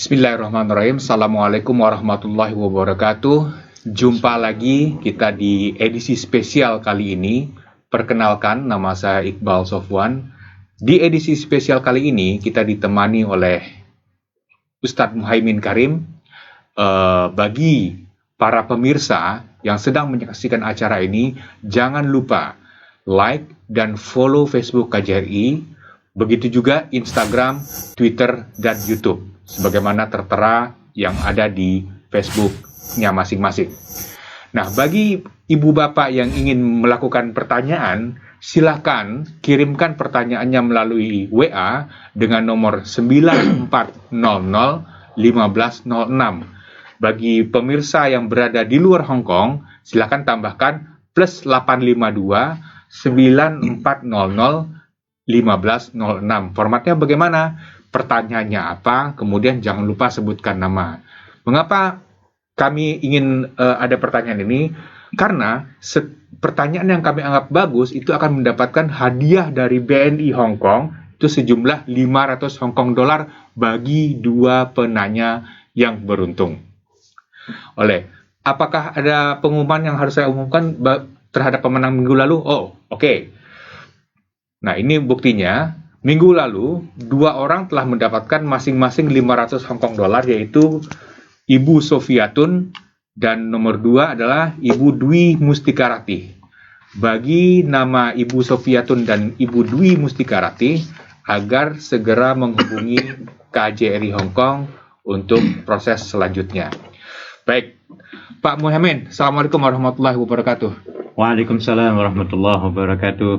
Bismillahirrahmanirrahim. Assalamualaikum warahmatullahi wabarakatuh. Jumpa lagi kita di edisi spesial kali ini. Perkenalkan, nama saya Iqbal Sofwan. Di edisi spesial kali ini kita ditemani oleh Ustadz Muhaimin Karim. Bagi para pemirsa yang sedang menyaksikan acara ini, jangan lupa like dan follow Facebook KJRI. Begitu juga Instagram, Twitter, dan YouTube, sebagaimana tertera yang ada di Facebook-nya masing-masing. Nah, bagi ibu bapak yang ingin melakukan pertanyaan, silakan kirimkan pertanyaannya melalui WA dengan nomor 9400 1506. Bagi pemirsa yang berada di luar Hong Kong, silakan tambahkan plus 852 9400 1506. Formatnya bagaimana? Pertanyaannya apa? Kemudian jangan lupa sebutkan nama. Mengapa kami ingin ada pertanyaan ini? Karena pertanyaan yang kami anggap bagus itu akan mendapatkan hadiah dari BNI Hong Kong itu sejumlah 500 Hong Kong dolar bagi dua penanya yang beruntung. Apakah ada pengumuman yang harus saya umumkan terhadap pemenang minggu lalu? Oh, oke. Nah, ini buktinya. Minggu lalu, dua orang telah mendapatkan masing-masing 500 Hong Kong dolar, yaitu Ibu Sofiatun dan nomor 2 adalah Ibu Dwi Mustikarati. Bagi nama Ibu Sofiatun dan Ibu Dwi Mustikarati agar segera menghubungi KJRI Hong Kong untuk proses selanjutnya. Baik, Pak Muhammad, Assalamualaikum warahmatullahi wabarakatuh. Waalaikumsalam warahmatullahi wabarakatuh.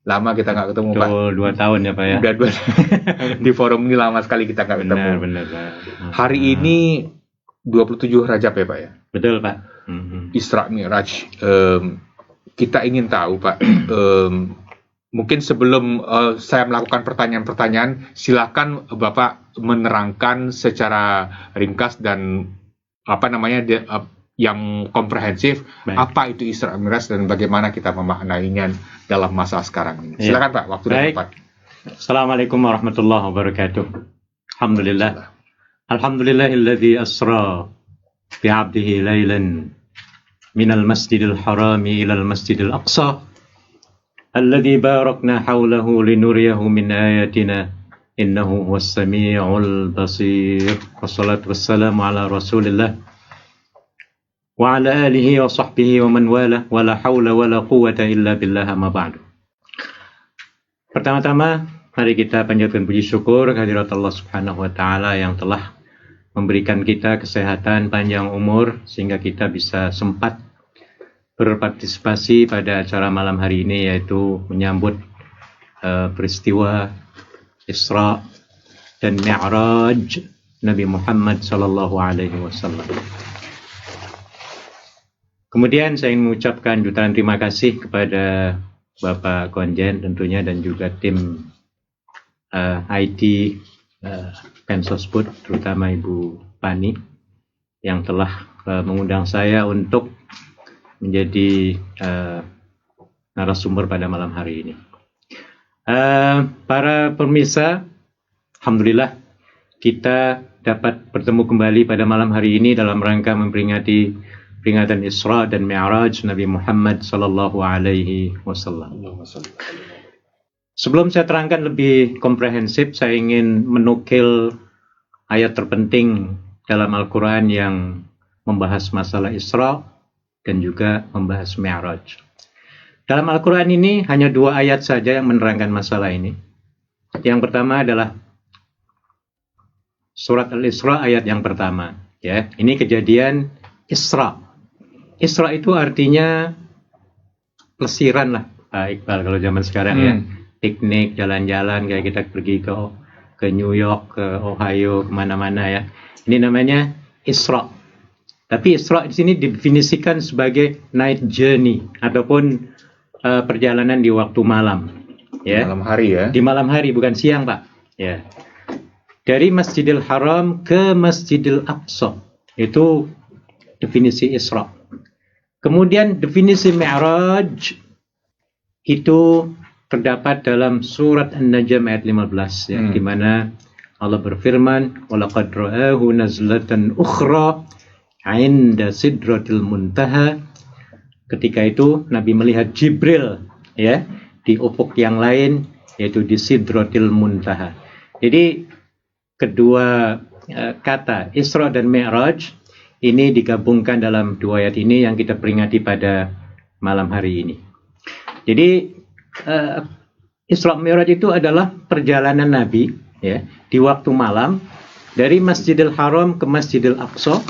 Lama kita nggak ketemu, Pak. 2 tahun ya, Pak ya. Udah 2 di forum ini lama sekali kita nggak ketemu. Benar, Pak. Hari ini 27 Rajab ya, Pak ya. Betul, Pak. Isra Mi'raj. Kita ingin tahu, Pak. Mungkin sebelum saya melakukan pertanyaan-pertanyaan, silakan Bapak menerangkan secara ringkas dan yang komprehensif. Baik. Apa itu Isra Mi'raj dan bagaimana kita memaknainya dalam masa sekarang ini. Silakan Pak, waktu dan tempat. Assalamualaikum warahmatullahi wabarakatuh. Alhamdulillah. Alhamdulillahilladzi asra bi'abdihi lailan minal masjidil harami ilal masjidil aqsa alladzi barakna hawlahu linuriyahu min ayatina innahu huwas sami'ul basir. Wassalatu wassalamu ala Rasulillah wa ala alihi wa sahbihi wa man wala wa la hawla wa la quwwata illa billah amma ba'du. Pertama-tama, mari kita panjatkan puji syukur kehadirat Allah Subhanahu wa taala yang telah memberikan kita kesehatan, panjang umur sehingga kita bisa sempat berpartisipasi pada acara malam hari ini, yaitu menyambut peristiwa Isra dan Mi'raj Nabi Muhammad sallallahu alaihi wasallam. Kemudian saya ingin mengucapkan jutaan terima kasih kepada Bapak Konjen tentunya dan juga tim IT Pensosbud, terutama Ibu Pani yang telah mengundang saya untuk menjadi narasumber pada malam hari ini. Para pemirsa, alhamdulillah kita dapat bertemu kembali pada malam hari ini dalam rangka memperingati peringatan Isra dan Mi'raj Nabi Muhammad sallallahu alaihi wasallam. Sebelum saya terangkan lebih komprehensif, saya ingin menukil ayat terpenting dalam Al-Quran yang membahas masalah Isra dan juga membahas Mi'raj. Dalam Al-Quran ini hanya 2 ayat saja yang menerangkan masalah ini. Yang pertama adalah surat Al-Isra ayat yang pertama. Ya, ini kejadian Isra. Isra itu artinya plesiran lah, Pak Iqbal, kalau zaman sekarang ya. Piknik, jalan-jalan, kayak kita pergi ke New York, ke Ohio, kemana-mana ya. Ini namanya Isra. Tapi Isra di sini didefinisikan sebagai night journey ataupun perjalanan di waktu malam. Ya. Malam hari ya. Di malam hari, bukan siang, Pak. Ya. Dari Masjidil Haram ke Masjidil Aqsa. Itu definisi Isra. Kemudian definisi Mi'raj itu terdapat dalam surat An-Najm ayat 15 ya, di mana Allah berfirman, "Walaqad ra'ahu nazlatan ukhra 'inda sidratil muntaha." Ketika itu Nabi melihat Jibril ya di ufuk yang lain, yaitu di Sidratil Muntaha. Jadi kedua kata Isra dan Mi'raj ini digabungkan dalam dua ayat ini yang kita peringati pada malam hari ini. Jadi Isra Mi'raj itu adalah perjalanan Nabi ya di waktu malam dari Masjidil Haram ke Masjidil Aqsa.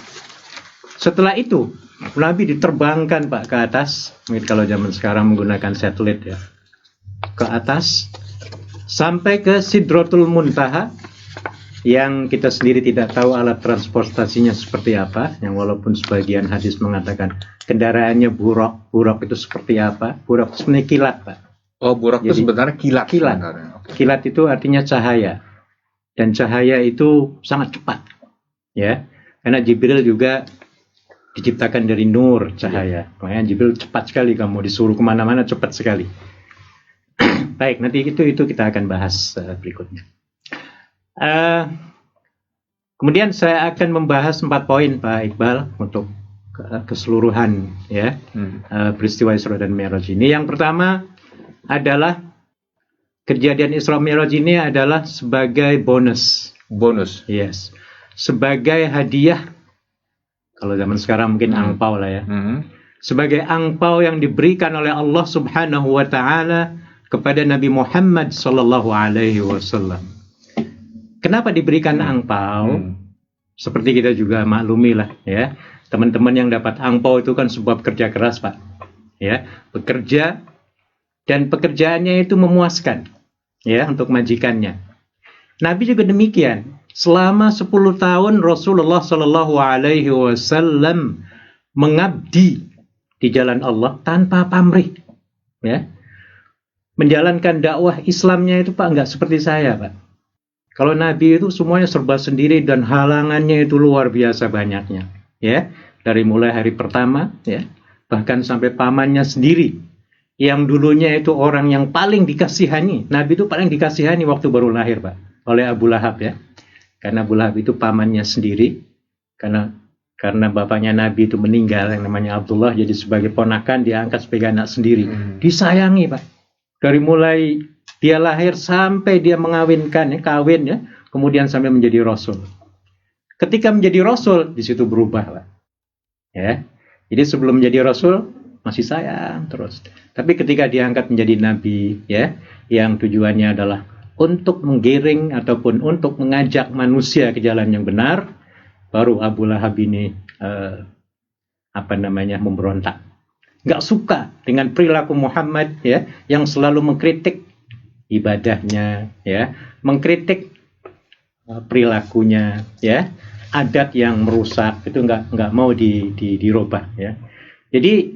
Setelah itu Nabi diterbangkan Pak ke atas, mungkin kalau zaman sekarang menggunakan satelit ya, ke atas sampai ke Sidratul Muntaha yang kita sendiri tidak tahu alat transportasinya seperti apa, yang walaupun sebagian hadis mengatakan kendaraannya buraq. Buraq itu seperti apa? Buraq itu sebenarnya kilat Pak. Oh, buraq itu sebenarnya kilat. Kilat. Okay. Kilat itu artinya cahaya. Dan cahaya itu sangat cepat. Ya. Karena Jibril juga diciptakan dari nur, cahaya. Makanya Jibril cepat sekali, kamu disuruh kemana-mana cepat sekali. Baik, nanti itu kita akan bahas berikutnya. Kemudian saya akan membahas 4 poin Pak Iqbal untuk keseluruhan ya peristiwa Isra dan Mi'raj ini. Yang pertama adalah kejadian Isra Mi'raj ini adalah sebagai bonus. Yes. Sebagai hadiah. Kalau zaman sekarang mungkin angpau lah ya. Sebagai angpau yang diberikan oleh Allah Subhanahu wa taala kepada Nabi Muhammad sallallahu alaihi wasallam. Kenapa diberikan angpau? Seperti kita juga maklumi lah ya. Teman-teman yang dapat angpau itu kan sebab kerja keras Pak. Ya, bekerja dan pekerjaannya itu memuaskan ya untuk majikannya. Nabi juga demikian. Selama 10 tahun Rasulullah Shallallahu Alaihi Wasallam mengabdi di jalan Allah tanpa pamrih, ya, menjalankan dakwah Islamnya itu Pak nggak seperti saya Pak. Kalau Nabi itu semuanya serba sendiri dan halangannya itu luar biasa banyaknya, ya, dari mulai hari pertama, ya, bahkan sampai pamannya sendiri yang dulunya itu orang yang paling dikasihani. Nabi itu paling dikasihani waktu baru lahir Pak oleh Abu Lahab ya. Karena Abu Lahab itu pamannya sendiri, karena bapaknya Nabi itu meninggal yang namanya Abdullah, jadi sebagai ponakan diangkat sebagai anak sendiri. Disayangi Pak. Dari mulai dia lahir sampai dia mengawinkan ya, kawin ya, kemudian sampai menjadi rasul. Ketika menjadi rasul di situ berubah Pak. Ya. Jadi sebelum menjadi rasul masih sayang terus. Tapi ketika diangkat menjadi nabi ya, yang tujuannya adalah untuk menggiring ataupun untuk mengajak manusia ke jalan yang benar, baru Abu Lahab ini memberontak. Nggak suka dengan perilaku Muhammad ya, yang selalu mengkritik ibadahnya ya, mengkritik perilakunya ya, adat yang merusak itu nggak mau dirubah ya. Jadi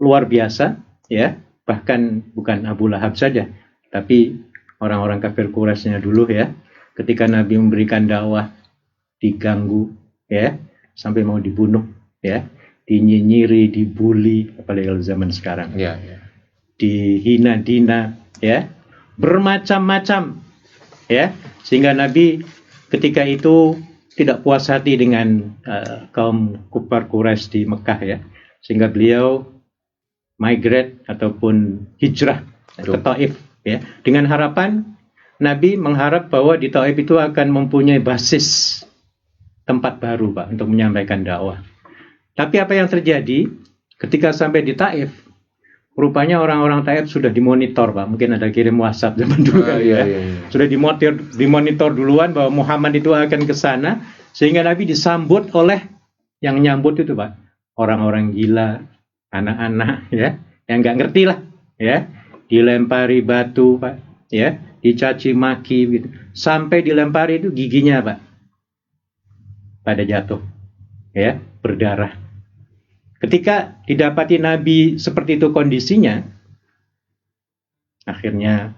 luar biasa ya, bahkan bukan Abu Lahab saja, tapi orang-orang kafir Quraisynya dulu ya, ketika Nabi memberikan dakwah diganggu ya, sampai mau dibunuh ya, dinyinyiri, dibully, apalagi kalau zaman sekarang ya. Dihina-dina ya, bermacam-macam ya, sehingga Nabi ketika itu tidak puas hati dengan kaum kufar Quraisy di Mekah ya, sehingga beliau migrate ataupun hijrah ke Taif ya, dengan harapan Nabi mengharap bahwa di Taif itu akan mempunyai basis tempat baru Pak untuk menyampaikan dakwah. Tapi apa yang terjadi ketika sampai di Taif? Rupanya orang-orang Taif sudah dimonitor Pak. Mungkin ada kirim WhatsApp zaman dulu kali ya. Sudah dimonitor duluan bahwa Muhammad itu akan ke sana, sehingga Nabi disambut oleh yang nyambut itu Pak, orang-orang gila, anak-anak ya, yang nggak ngerti lah ya, dilempari batu Pak ya, dicaci maki gitu, sampai dilempari itu giginya Pak pada jatuh ya, berdarah. Ketika didapati Nabi seperti itu kondisinya, akhirnya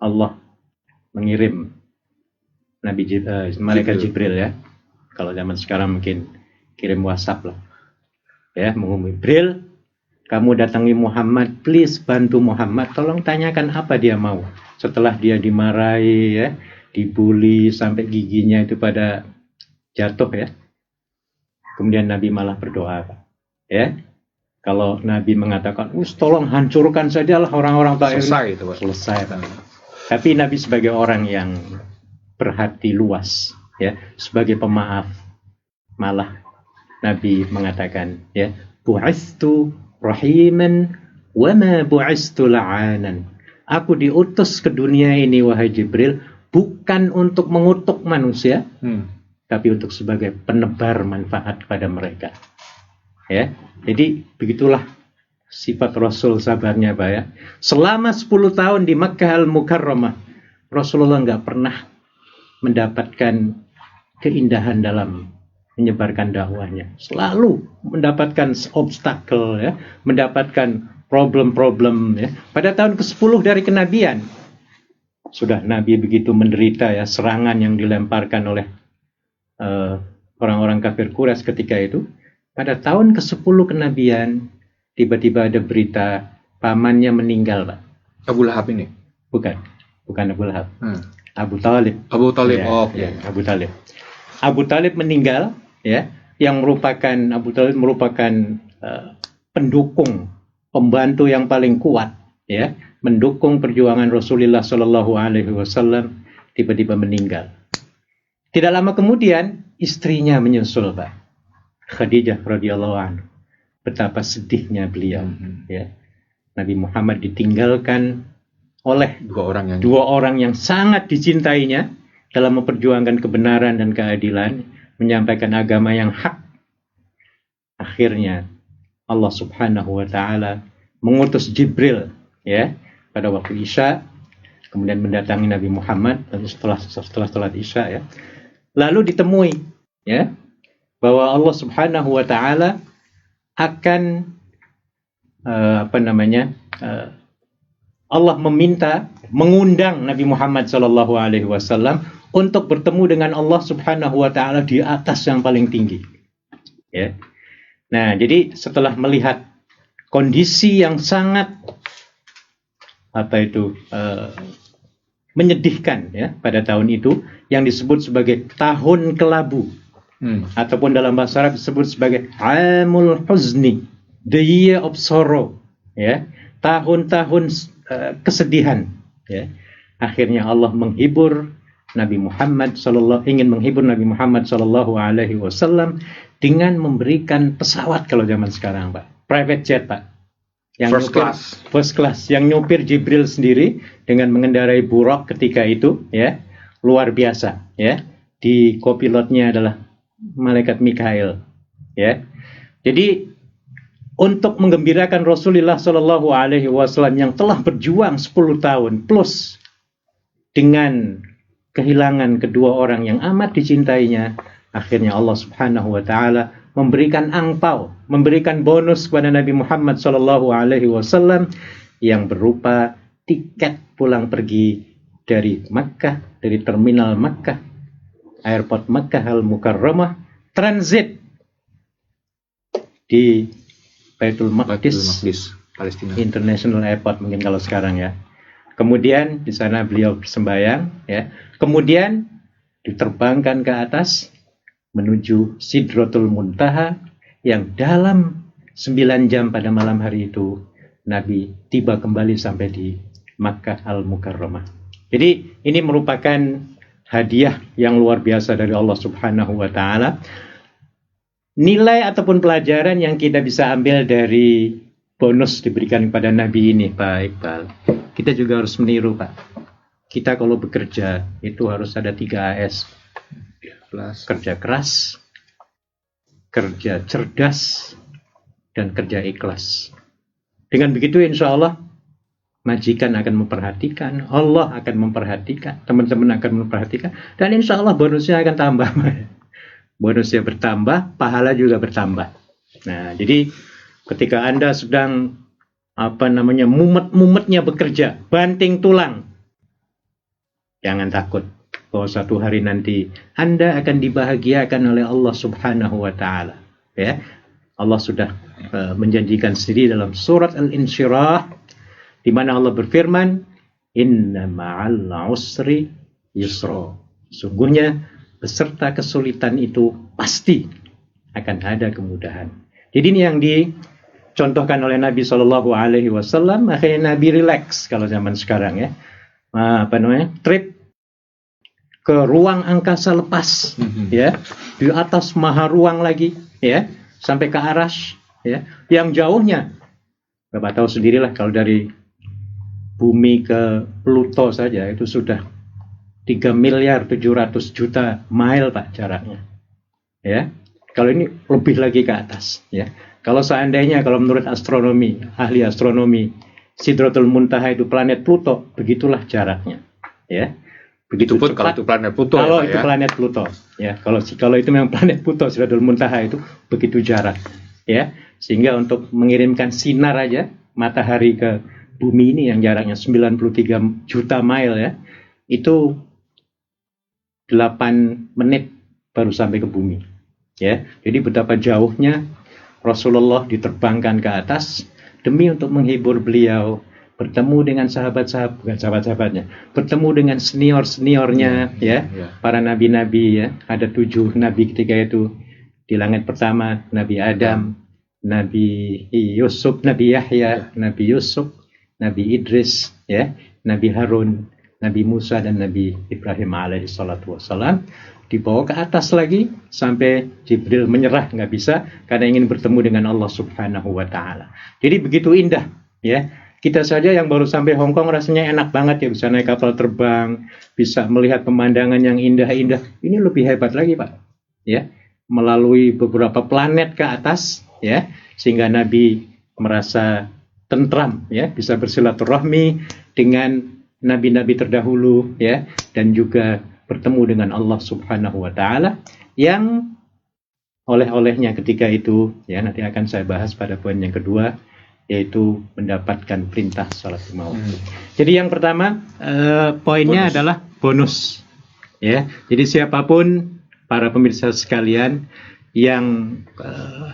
Allah mengirim malaikat Jibril ya. Kalau zaman sekarang mungkin kirim WhatsApp lah ya, mengumumi, Jibril, kamu datangi Muhammad, please bantu Muhammad, tolong tanyakan apa dia mau. Setelah dia dimarahi ya, dibully sampai giginya itu pada jatuh ya. Kemudian Nabi malah berdoa, Pak. Ya. Kalau Nabi mengatakan, tolong hancurkan sajalah orang-orang Taif. Selesai itu, Pak. Selesai, Pak. Tapi Nabi sebagai orang yang berhati luas, ya, sebagai pemaaf, malah Nabi mengatakan, ya, bu'istu rahiman wa ma bu'istu la'anan. Aku diutus ke dunia ini, wahai Jibril, bukan untuk mengutuk manusia, tapi untuk sebagai penebar manfaat kepada mereka. Ya, jadi begitulah sifat Rasul sabarnya, Pak ya. Selama 10 tahun di Makkah Al-Mukarramah, Rasulullah nggak pernah mendapatkan keindahan dalam menyebarkan dakwahnya. Selalu mendapatkan obstacle, ya, mendapatkan problem-problem. Ya. Pada tahun ke-10 dari kenabian, sudah Nabi begitu menderita ya, serangan yang dilemparkan oleh orang-orang kafir Quraisy ketika itu. Pada tahun ke-10 kenabian, tiba-tiba ada berita pamannya meninggal, Pak. Abu Lahab ini? Bukan Abu Lahab. Abu Talib. Abu Talib, ya, oh, okay. Ya, Abu Talib. Abu Talib meninggal, ya, yang merupakan Abu Talib merupakan pendukung, pembantu yang paling kuat, ya, mendukung perjuangan Rasulullah Shallallahu Alaihi Wasallam, tiba-tiba meninggal. Tidak lama kemudian istrinya menyusul, Pak, Khadijah radhiyallahu anha. Betapa sedihnya beliau, ya. Nabi Muhammad ditinggalkan oleh dua orang yang sangat dicintainya dalam memperjuangkan kebenaran dan keadilan, menyampaikan agama yang hak. Akhirnya Allah Subhanahu wa taala mengutus Jibril, ya, pada waktu Isya, kemudian mendatangi Nabi Muhammad setelah salat Isya, ya. Lalu ditemui, ya, bahwa Allah Subhanahu wa taala akan Allah mengundang Nabi Muhammad sallallahu alaihi wasallam untuk bertemu dengan Allah Subhanahu wa taala di atas yang paling tinggi. Ya. Nah, jadi setelah melihat kondisi yang sangat menyedihkan, ya, pada tahun itu yang disebut sebagai tahun kelabu, ataupun dalam bahasa Arab disebut sebagai Amul Huzni, the year of sorrow, ya, tahun-tahun kesedihan, ya. Akhirnya Allah ingin menghibur Nabi Muhammad sallallahu alaihi wasallam dengan memberikan pesawat kalau zaman sekarang, Pak, private jet, Pak, yang first class, yang nyupir Jibril sendiri dengan mengendarai buraq ketika itu, ya, luar biasa, ya. Di kopilotnya adalah malaikat Mikail, ya. Jadi untuk menggembirakan Rasulullah Shallallahu Alaihi Wasallam yang telah berjuang 10 tahun plus dengan kehilangan kedua orang yang amat dicintainya, akhirnya Allah Subhanahu Wa Taala memberikan angpau, memberikan bonus kepada Nabi Muhammad Shallallahu Alaihi Wasallam yang berupa tiket pulang pergi dari Makkah, dari terminal Makkah, airport Makkah Al-Mukarramah, transit di Baitul Maqdis, Palestina International Airport mungkin kalau sekarang, ya. Kemudian di sana beliau bersembahyang, ya. Kemudian diterbangkan ke atas menuju Sidratul Muntaha yang dalam 9 jam pada malam hari itu Nabi tiba kembali sampai di Makkah Al-Mukarramah. Jadi ini merupakan hadiah yang luar biasa dari Allah Subhanahu wa taala. Nilai ataupun pelajaran yang kita bisa ambil dari bonus diberikan kepada Nabi ini, Pak Iqbal, kita juga harus meniru, Pak. Kita kalau bekerja itu harus ada 3 AS. Kerja keras, kerja cerdas, dan kerja ikhlas. Dengan begitu insya Allah majikan akan memperhatikan, Allah akan memperhatikan, teman-teman akan memperhatikan, dan insya Allah bonusnya akan tambah. Bonusnya bertambah, pahala juga bertambah. Nah, jadi ketika Anda sedang mumet-mumetnya bekerja, banting tulang, jangan takut bahwa suatu hari nanti Anda akan dibahagiakan oleh Allah Subhanahu wa taala, ya. Allah sudah menjanjikan sendiri dalam surat Al-Insyirah di mana Allah berfirman, "Inna ma'al usri yusra. Sungguhnya beserta kesulitan itu pasti akan ada kemudahan. Jadi ini yang dicontohkan oleh Nabi Shallallahu Alaihi Wasallam. Akhirnya Nabi relax kalau zaman sekarang ya. Trip ke ruang angkasa lepas, ya, di atas maha ruang lagi, ya, sampai ke Arash, ya, yang jauhnya, Bapak tahu sendirilah kalau dari bumi ke Pluto saja itu sudah 3.700.000.000 mile Pak jaraknya, ya. Kalau ini lebih lagi ke atas, ya. Kalau seandainya, kalau menurut astronomi, ahli astronomi, Sidratul Muntaha itu planet Pluto, begitulah jaraknya, ya. Begitu itu pun cepat, kalau itu planet Pluto. Kalau ya, itu ya? Planet Pluto, ya. Kalau itu memang planet Pluto, Sidratul Muntaha itu begitu jarak, ya. Sehingga untuk mengirimkan sinar aja matahari ke bumi ini yang jaraknya 93 juta mile, ya, itu 8 menit baru sampai ke bumi, ya. Jadi betapa jauhnya Rasulullah diterbangkan ke atas demi untuk menghibur beliau, bertemu dengan sahabatnya, bertemu dengan seniornya, ya, para nabi-nabi, ya. Ada 7 nabi ketika itu di langit pertama, Nabi Adam, Nabi Yusuf, Nabi Yahya, Nabi Yusuf, Nabi Idris, ya, Nabi Harun, Nabi Musa dan Nabi Ibrahim alaihi salatu wassalam. Dibawa ke atas lagi sampai Jibril menyerah, nggak bisa karena ingin bertemu dengan Allah Subhanahu wa taala. Jadi begitu indah, ya. Kita saja yang baru sampai Hong Kong rasanya enak banget, ya, bisa naik kapal terbang, bisa melihat pemandangan yang indah-indah. Ini lebih hebat lagi, Pak, ya. Melalui beberapa planet ke atas, ya, sehingga Nabi merasa tentram, ya, bisa bersilaturahmi dengan nabi-nabi terdahulu, ya, dan juga bertemu dengan Allah Subhanahu wa taala yang oleh-olehnya ketika itu, ya, nanti akan saya bahas pada poin yang kedua, yaitu mendapatkan perintah salat lima waktu. Jadi yang pertama poinnya adalah bonus, ya. Jadi siapapun para pemirsa sekalian yang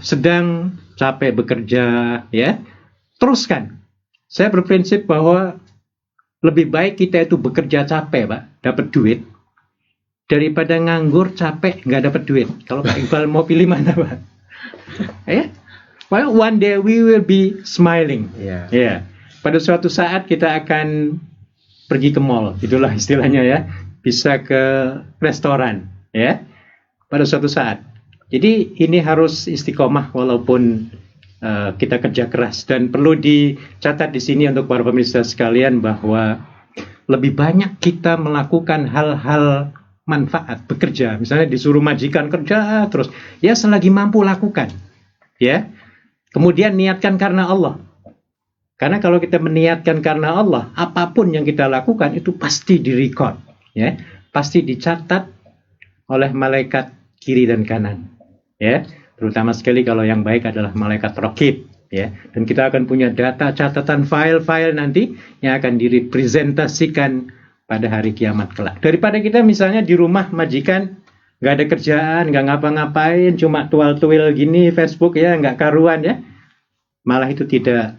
sedang capek bekerja, ya, teruskan. Saya berprinsip bahwa lebih baik kita itu bekerja capek, Pak, dapat duit, daripada nganggur capek nggak dapat duit. Kalau Pak Iqbal mau pilih mana, Pak? Ya, well, one day we will be smiling. Yeah. Ya, pada suatu saat kita akan pergi ke mall, itulah istilahnya, ya, bisa ke restoran, ya, pada suatu saat. Jadi ini harus istiqomah walaupun kita kerja keras, dan perlu dicatat di sini untuk para pemirsa sekalian bahwa lebih banyak kita melakukan hal-hal manfaat bekerja, misalnya disuruh majikan kerja terus, ya, selagi mampu lakukan, ya. Kemudian niatkan karena Allah, karena kalau kita meniatkan karena Allah, apapun yang kita lakukan itu pasti direcord, ya, pasti dicatat oleh malaikat kiri dan kanan, ya. Terutama sekali kalau yang baik adalah malaikat raqib, ya, dan kita akan punya data catatan file-file nanti yang akan direpresentasikan pada hari kiamat kelak. Daripada kita misalnya di rumah majikan, nggak ada kerjaan, nggak ngapa-ngapain, cuma tual-tuil gini Facebook, ya, nggak karuan, ya, malah itu tidak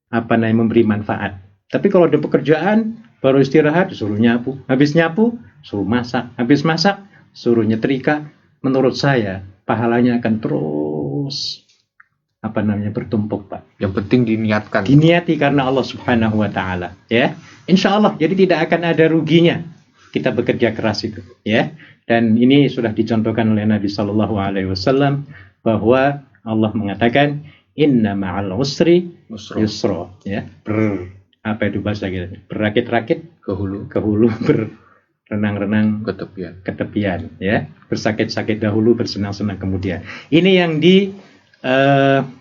memberi manfaat. Tapi kalau ada pekerjaan, baru istirahat suruh nyapu, habis nyapu suruh masak, habis masak suruh nyetrika, menurut saya pahalanya akan terus bertumpuk, Pak. Yang penting diniatkan. Diniati karena Allah Subhanahu wa taala, ya. Insya Allah, jadi tidak akan ada ruginya kita bekerja keras itu, ya. Dan ini sudah dicontohkan oleh Nabi Shallallahu Alaihi Wasallam bahwa Allah mengatakan inna ma'al usri yusra, ya. Bahasa kita? Berakit-rakit ke hulu, berenang-renang ke tepian, ya. Bersakit-sakit dahulu, bersenang-senang kemudian. Ini yang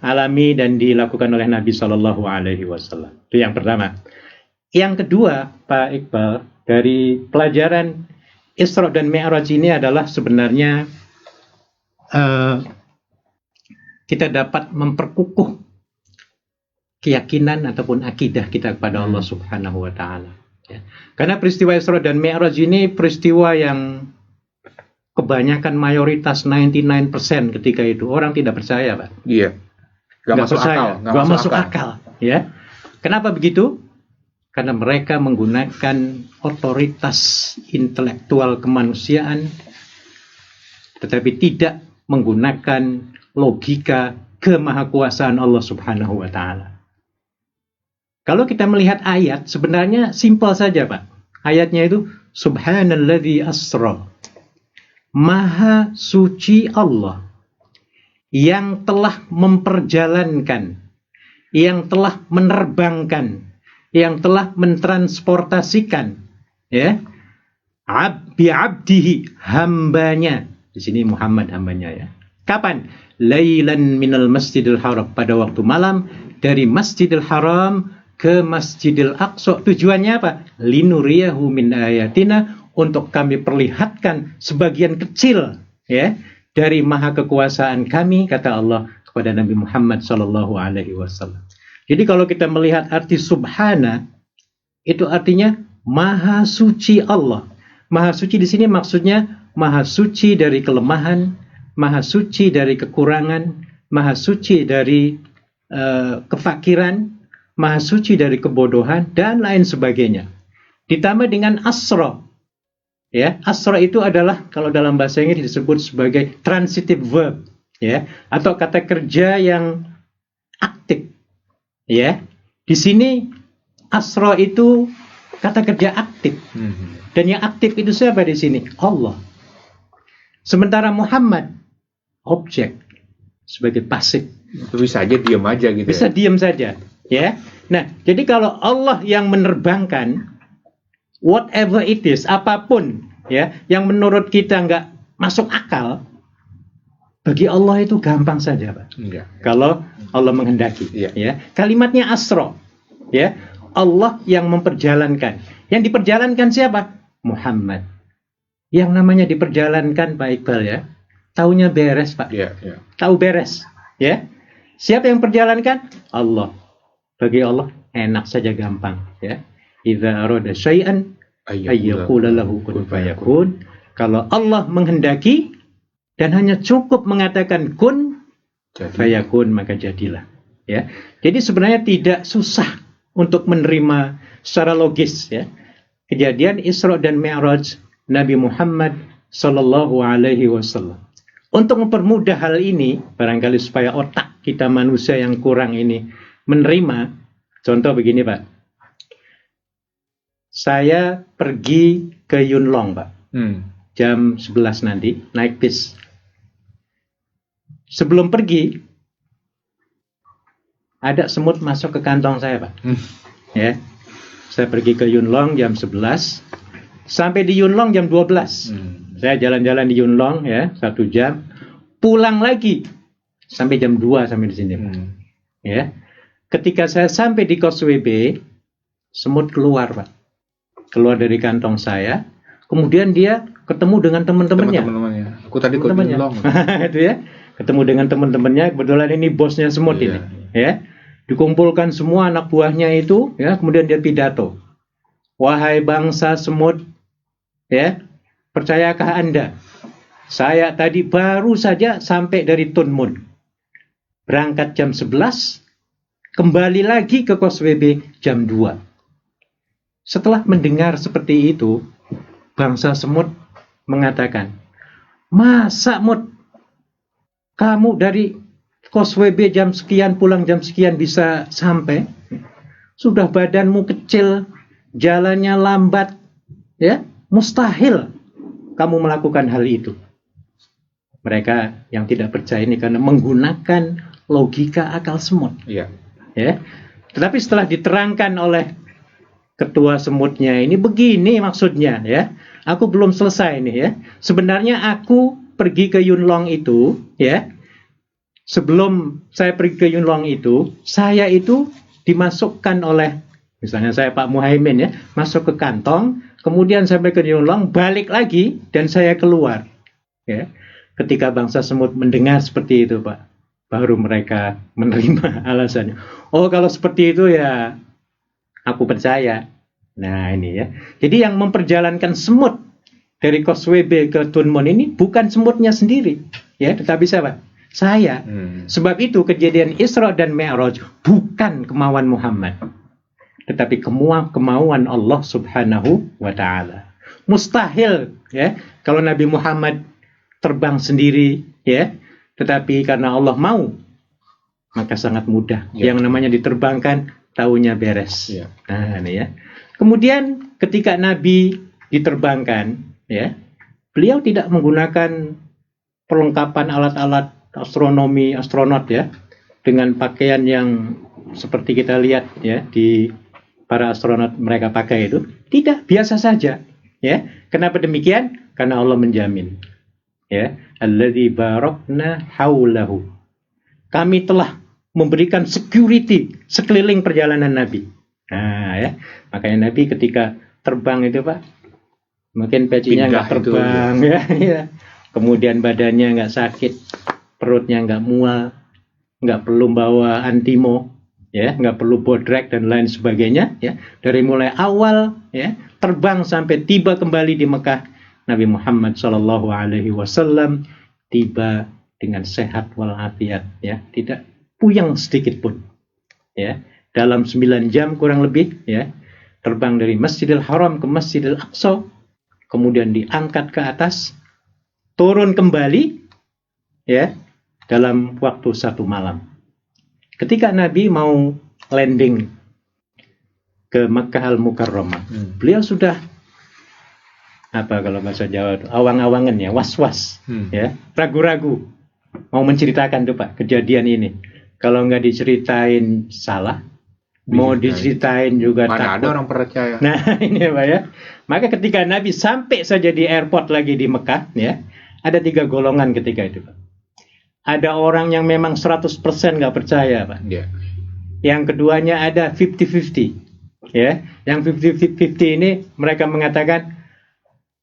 alami dan dilakukan oleh Nabi Shallallahu Alaihi Wasallam. Itu yang pertama. Yang kedua, Pak Iqbal, dari pelajaran Isra dan Mi'raj ini adalah sebenarnya kita dapat memperkukuh keyakinan ataupun akidah kita kepada Allah Subhanahu wa taala, ya. Karena peristiwa Isra dan Mi'raj ini peristiwa yang kebanyakan mayoritas 99% ketika itu orang tidak percaya, Pak. Iya. Gak masuk akal. Ya. Kenapa begitu? karena mereka menggunakan otoritas intelektual kemanusiaan, tetapi tidak menggunakan logika kemahakuasaan Allah Subhanahu wa Ta'ala. Kalau kita melihat ayat, sebenarnya simpel saja, Pak. Ayatnya itu Subhanalladzi asra. Maha suci Allah yang telah memperjalankan, yang telah menerbangkan, yang telah mentransportasikan, ya, abdihi, hambanya. Di sini Muhammad hambanya, ya. Kapan? Lailan minal masjidil haram, pada waktu malam dari Masjidil Haram ke Masjidil Aqsa. Tujuannya apa? Linuriyahu min ayatina, untuk kami perlihatkan sebagian kecil, ya, dari maha kekuasaan kami, kata Allah kepada Nabi Muhammad sallallahu alaihi wasallam. Jadi kalau kita melihat arti subhana, itu artinya maha suci Allah. Maha suci di sini maksudnya maha suci dari kelemahan, maha suci dari kekurangan, maha suci dari kefakiran, maha suci dari kebodohan, dan lain sebagainya. Ditambah dengan asra. Ya, asra itu adalah, kalau dalam bahasa Inggris disebut sebagai transitive verb, ya, atau kata kerja yang aktif. Ya, di sini asra itu kata kerja aktif. Dan yang aktif itu siapa di sini? Allah. Sementara Muhammad objek, sebagai pasif. Itu bisa aja diam aja gitu. Bisa diam saja, ya. Nah, jadi kalau Allah yang menerbangkan, whatever it is, apapun, ya, yang menurut kita nggak masuk akal, bagi Allah itu gampang saja, Pak. Enggak. Kalau Allah menghendaki, Iya. ya. Kalimatnya asra, ya. Allah yang memperjalankan. Yang diperjalankan siapa? Muhammad. Yang namanya diperjalankan, Pak Iqbal, ya, taunya beres, Pak. Iya, iya. Tahu beres, ya. Siapa yang perjalankan? Allah. Bagi Allah enak saja, gampang, ya. Idza arada syai'an ayyaqula lahu kun fayakun. Kalau Allah menghendaki dan hanya cukup mengatakan kun fayakun, maka jadilah, ya. Jadi sebenarnya tidak susah untuk menerima secara logis, ya, kejadian Isra dan Mi'raj Nabi Muhammad sallallahu alaihi wasallam. Untuk mempermudah hal ini, barangkali supaya otak kita manusia yang kurang ini menerima, contoh begini, Pak. Saya pergi ke Yunlong, Pak. Jam 11 nanti, naik bis. Sebelum pergi, ada semut masuk ke kantong saya, Pak. Ya. Saya pergi ke Yunlong jam 11, sampai di Yunlong jam 12. Saya jalan-jalan di Yunlong, ya, 1 jam. Pulang lagi sampai jam 2 sampai di sini, Pak. Ya. Ketika saya sampai di Causeway Bay, semut keluar, Pak. Keluar dari kantong saya. Kemudian dia ketemu dengan teman-temannya. Aku tadi ke Yunlong. Itu, ya. Ketemu dengan teman-temannya. Kebetulan ini bosnya semut, ini. Ya. Dikumpulkan semua anak buahnya itu, ya. Kemudian dia pidato. Wahai bangsa semut, ya, percayakah Anda? Saya tadi baru saja sampai dari Tun Mun. Berangkat jam 11, kembali lagi ke Causeway Bay jam 2. Setelah mendengar seperti itu, bangsa semut mengatakan, masa Mut, kamu dari Causeway Bay jam sekian, pulang jam sekian bisa sampai? Sudah badanmu kecil, jalannya lambat, ya, mustahil kamu melakukan hal itu. Mereka yang tidak percaya ini karena menggunakan logika akal semut. Iya. Ya. Tetapi setelah diterangkan oleh ketua semutnya, ini begini maksudnya, ya. Aku belum selesai nih, ya. Sebenarnya aku pergi ke Yunlong itu, ya. Sebelum saya pergi ke Yunlong itu, saya itu dimasukkan oleh, misalnya saya Pak Muhaimin, ya, masuk ke kantong, kemudian sampai ke Yunlong, balik lagi dan saya keluar, ya. Ketika bangsa semut mendengar seperti itu, Pak, baru mereka menerima alasannya. Oh, kalau seperti itu, ya aku percaya. Nah, ini, ya. Jadi yang memperjalankan semut dari Causeway Bay ke Tun Mun ini bukan semutnya sendiri, ya, tetapi siapa? Saya. Sebab itu kejadian Isra dan Mi'raj bukan kemauan Muhammad. tetapi kemauan Allah Subhanahu wa taala. Mustahil ya kalau Nabi Muhammad terbang sendiri ya, tetapi karena Allah mau maka sangat mudah. Yang namanya diterbangkan taunya beres. Nah, ini ya. Kemudian ketika Nabi diterbangkan ya, beliau tidak menggunakan perlengkapan alat-alat astronomi astronot ya, dengan pakaian yang seperti kita lihat ya di para astronot mereka pakai itu. Tidak, biasa saja ya. Kenapa demikian? Karena Allah menjamin ya, alladzi barakna haulahu, kami telah memberikan security sekeliling perjalanan Nabi. Nah ya, makanya Nabi ketika terbang itu Pak, mungkin pecinya nggak terbang itu, ya. Kemudian badannya nggak sakit, perutnya nggak mual, nggak perlu bawa antimo, ya, nggak perlu bodrek dan lain sebagainya, ya. Dari mulai awal, ya, terbang sampai tiba kembali di Mekah, Nabi Muhammad SAW tiba dengan sehat walafiat, ya, tidak puyeng sedikit pun, ya. Dalam 9 jam kurang lebih, ya, terbang dari Masjidil Haram ke Masjidil Aqsa, kemudian diangkat ke atas, turun kembali, ya, dalam waktu 1 malam. Ketika Nabi mau landing ke Makkah Al-Mukarramah, beliau sudah apa kalau bahasa Jawa itu awang-awangan ya, was-was, ya, ragu-ragu mau menceritakan tuh Pak kejadian ini. Kalau nggak diceritain salah, mau diceritain juga mana takut. ada orang percaya. Nah ini Pak ya. Maka ketika Nabi sampai saja di airport lagi di Mekah, ya, ada 3 golongan ketika itu Pak. Ada orang yang memang 100% nggak percaya Pak. Yeah. Yang keduanya ada 50-50. Ya, yang 50-50 ini mereka mengatakan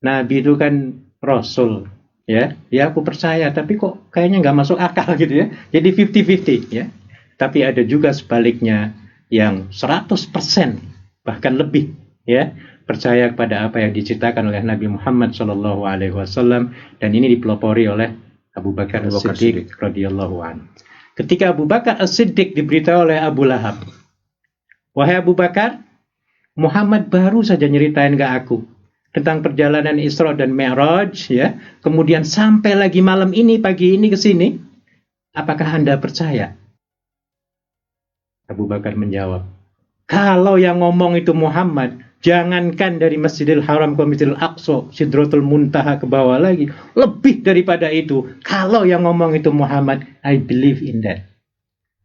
Nabi itu kan Rasul. Ya, aku percaya, tapi kok kayaknya nggak masuk akal gitu ya. Jadi 50-50 ya. Tapi ada juga sebaliknya yang 100% bahkan lebih ya percaya kepada apa yang diceritakan oleh Nabi Muhammad SAW, dan ini dipelopori oleh Abu Bakar As-Siddiq radhiyallahu anhu. Ketika Abu Bakar As-Siddiq diberitahu oleh Abu Lahab, wahai Abu Bakar, Muhammad baru saja nyeritain ke aku tentang perjalanan Isra dan Mi'raj, ya. Kemudian sampai lagi malam ini, pagi ini ke sini. Apakah Anda percaya? Abu Bakar menjawab, kalau yang ngomong itu Muhammad, jangankan dari Masjidil Haram ke Masjidil Aqsa, Sidratul Muntaha ke bawah lagi, lebih daripada itu, kalau yang ngomong itu Muhammad, I believe in that.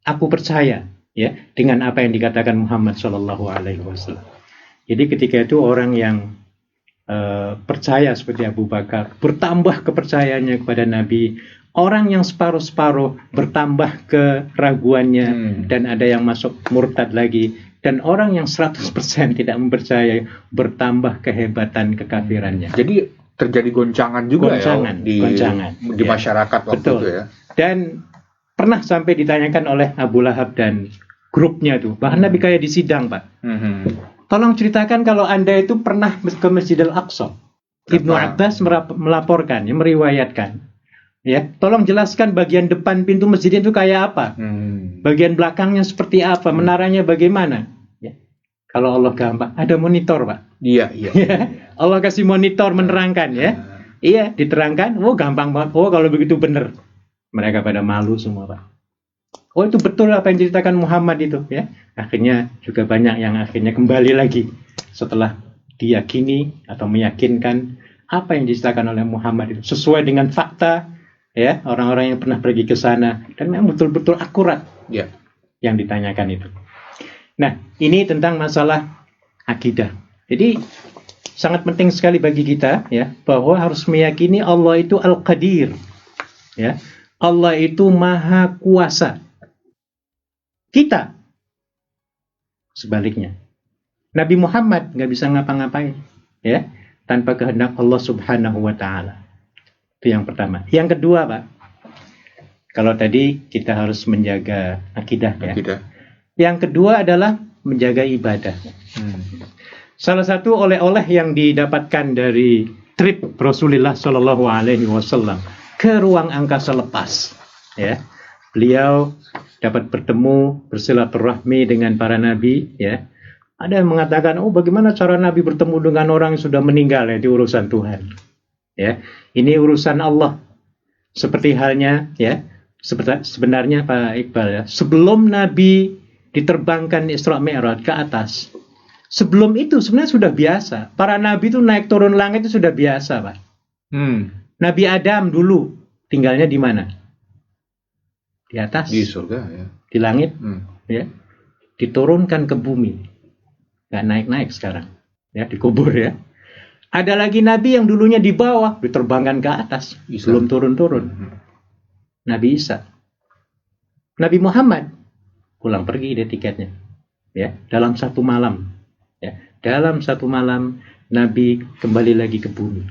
Aku percaya, ya, dengan apa yang dikatakan Muhammad SAW. Jadi ketika itu orang yang percaya seperti Abu Bakar, bertambah kepercayaannya kepada Nabi. Orang yang separuh-separuh bertambah keraguannya, dan ada yang masuk murtad lagi. Dan orang yang 100% tidak mempercayai, bertambah kehebatan kekafirannya. Jadi terjadi goncangan juga di masyarakat waktu betul. Itu ya. Dan pernah sampai ditanyakan oleh Abu Lahab dan grupnya tuh. Bahkan Nabi kayak di sidang Pak. Tolong ceritakan kalau Anda itu pernah ke Masjidil Aqsa. Ibnu Abbas melaporkan, ya, meriwayatkan. Ya, tolong jelaskan bagian depan pintu masjid itu kayak apa, bagian belakangnya seperti apa, menaranya bagaimana. Ya. Kalau Allah gampang, ada monitor Pak. Iya. Allah kasih monitor menerangkan ya. Iya, diterangkan. Oh gampang banget. Oh kalau begitu benar. Mereka pada malu semua Pak. Oh itu betul apa yang diceritakan Muhammad itu ya. Akhirnya juga banyak yang akhirnya kembali lagi setelah diyakini atau meyakinkan apa yang diceritakan oleh Muhammad itu sesuai dengan fakta. Ya, orang-orang yang pernah pergi ke sana dan memang betul-betul akurat yang ditanyakan itu. Nah, ini tentang masalah akidah. Jadi sangat penting sekali bagi kita ya bahwa harus meyakini Allah itu Al-Qadir. Ya, Allah itu Maha Kuasa. Kita sebaliknya. Nabi Muhammad nggak bisa ngapa-ngapain ya tanpa kehendak Allah Subhanahu wa taala. Itu yang pertama. Yang kedua, Pak, kalau tadi kita harus menjaga akidah, ya. Yang kedua adalah menjaga ibadah. Salah satu oleh-oleh yang didapatkan dari trip Rasulullah Shallallahu Alaihi Wasallam ke ruang angkasa lepas, ya, beliau dapat bertemu bersilaturahmi dengan para nabi, ya, Ada yang mengatakan, oh bagaimana cara Nabi bertemu dengan orang yang sudah meninggal, ya, di urusan Tuhan. Ya, ini urusan Allah. Seperti halnya, ya, sebenarnya Pak Iqbal, ya, sebelum Nabi diterbangkan Isra Mi'raj ke atas, sebelum itu sebenarnya sudah biasa. Para Nabi itu naik turun langit itu sudah biasa, Pak. Nabi Adam dulu tinggalnya di mana? Di atas. Di surga, ya. Di langit, ya. Diturunkan ke bumi. Nggak naik-naik sekarang, ya, dikubur, ya. Ada lagi Nabi yang dulunya di bawah, diterbangkan ke atas, belum turun-turun. Nabi Isa. Nabi Muhammad pulang pergi deh tiketnya, ya, dalam satu malam, ya, dalam satu malam Nabi kembali lagi ke bumi,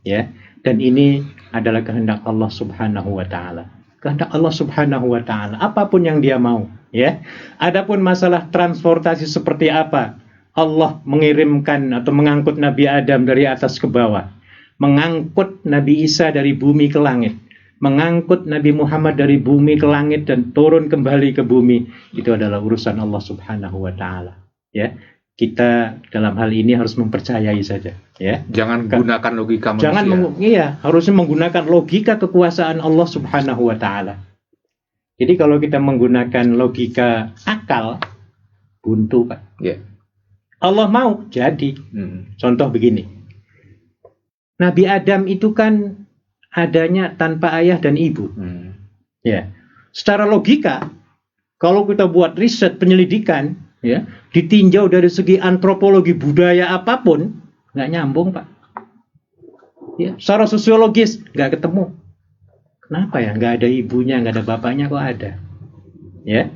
ya. Dan ini adalah kehendak Allah Subhanahu wa taala. Kehendak Allah Subhanahu wa taala, apapun yang Dia mau, ya. Adapun masalah transportasi seperti apa, Allah mengirimkan atau mengangkut Nabi Adam dari atas ke bawah, mengangkut Nabi Isa dari bumi ke langit, mengangkut Nabi Muhammad dari bumi ke langit dan turun kembali ke bumi, itu adalah urusan Allah Subhanahu wa taala, ya. Kita dalam hal ini harus mempercayai saja, ya. Jangan gunakan logika manusia. Harusnya menggunakan logika kekuasaan Allah Subhanahu wa taala. Jadi kalau kita menggunakan logika akal, buntu, Pak. Yeah. Allah mau jadi. Contoh begini. Nabi Adam itu kan adanya tanpa ayah dan ibu. Ya. Secara logika, kalau kita buat riset penyelidikan, ya, ditinjau dari segi antropologi budaya apapun, nggak nyambung, Pak. Ya, secara sosiologis nggak ketemu. Kenapa ya? Nggak ada ibunya, nggak ada bapaknya, kok ada? Ya.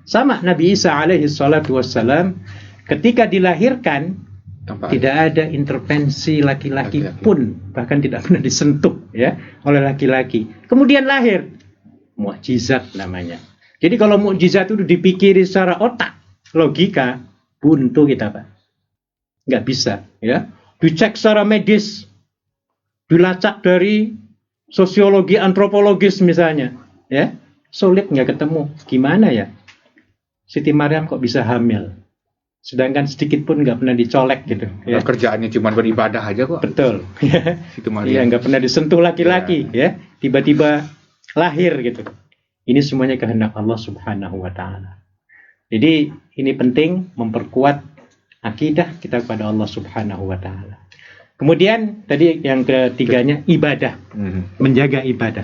Sama Nabi Isa alaihi salatu wassalam, ketika dilahirkan tidak ada intervensi laki-laki pun, bahkan tidak pernah disentuh, ya, oleh laki-laki. Kemudian lahir, mukjizat namanya. Jadi kalau mukjizat itu dipikiri secara otak, logika, buntu kita, Pak. Nggak bisa, ya. Dicek secara medis, dilacak dari sosiologi antropologis misalnya, ya, sulit, nggak ketemu. Gimana ya? Siti Maryam kok bisa hamil? Sedangkan sedikit pun nggak pernah dicolek gitu. Ya. Kerjaannya cuma beribadah aja kok. Betul. Iya, nggak pernah disentuh laki-laki, ya. Tiba-tiba lahir gitu. Ini semuanya kehendak Allah Subhanahu wa taala. Jadi ini penting memperkuat akidah kita kepada Allah Subhanahu wa taala. Kemudian tadi yang ketiganya ibadah. Menjaga ibadah.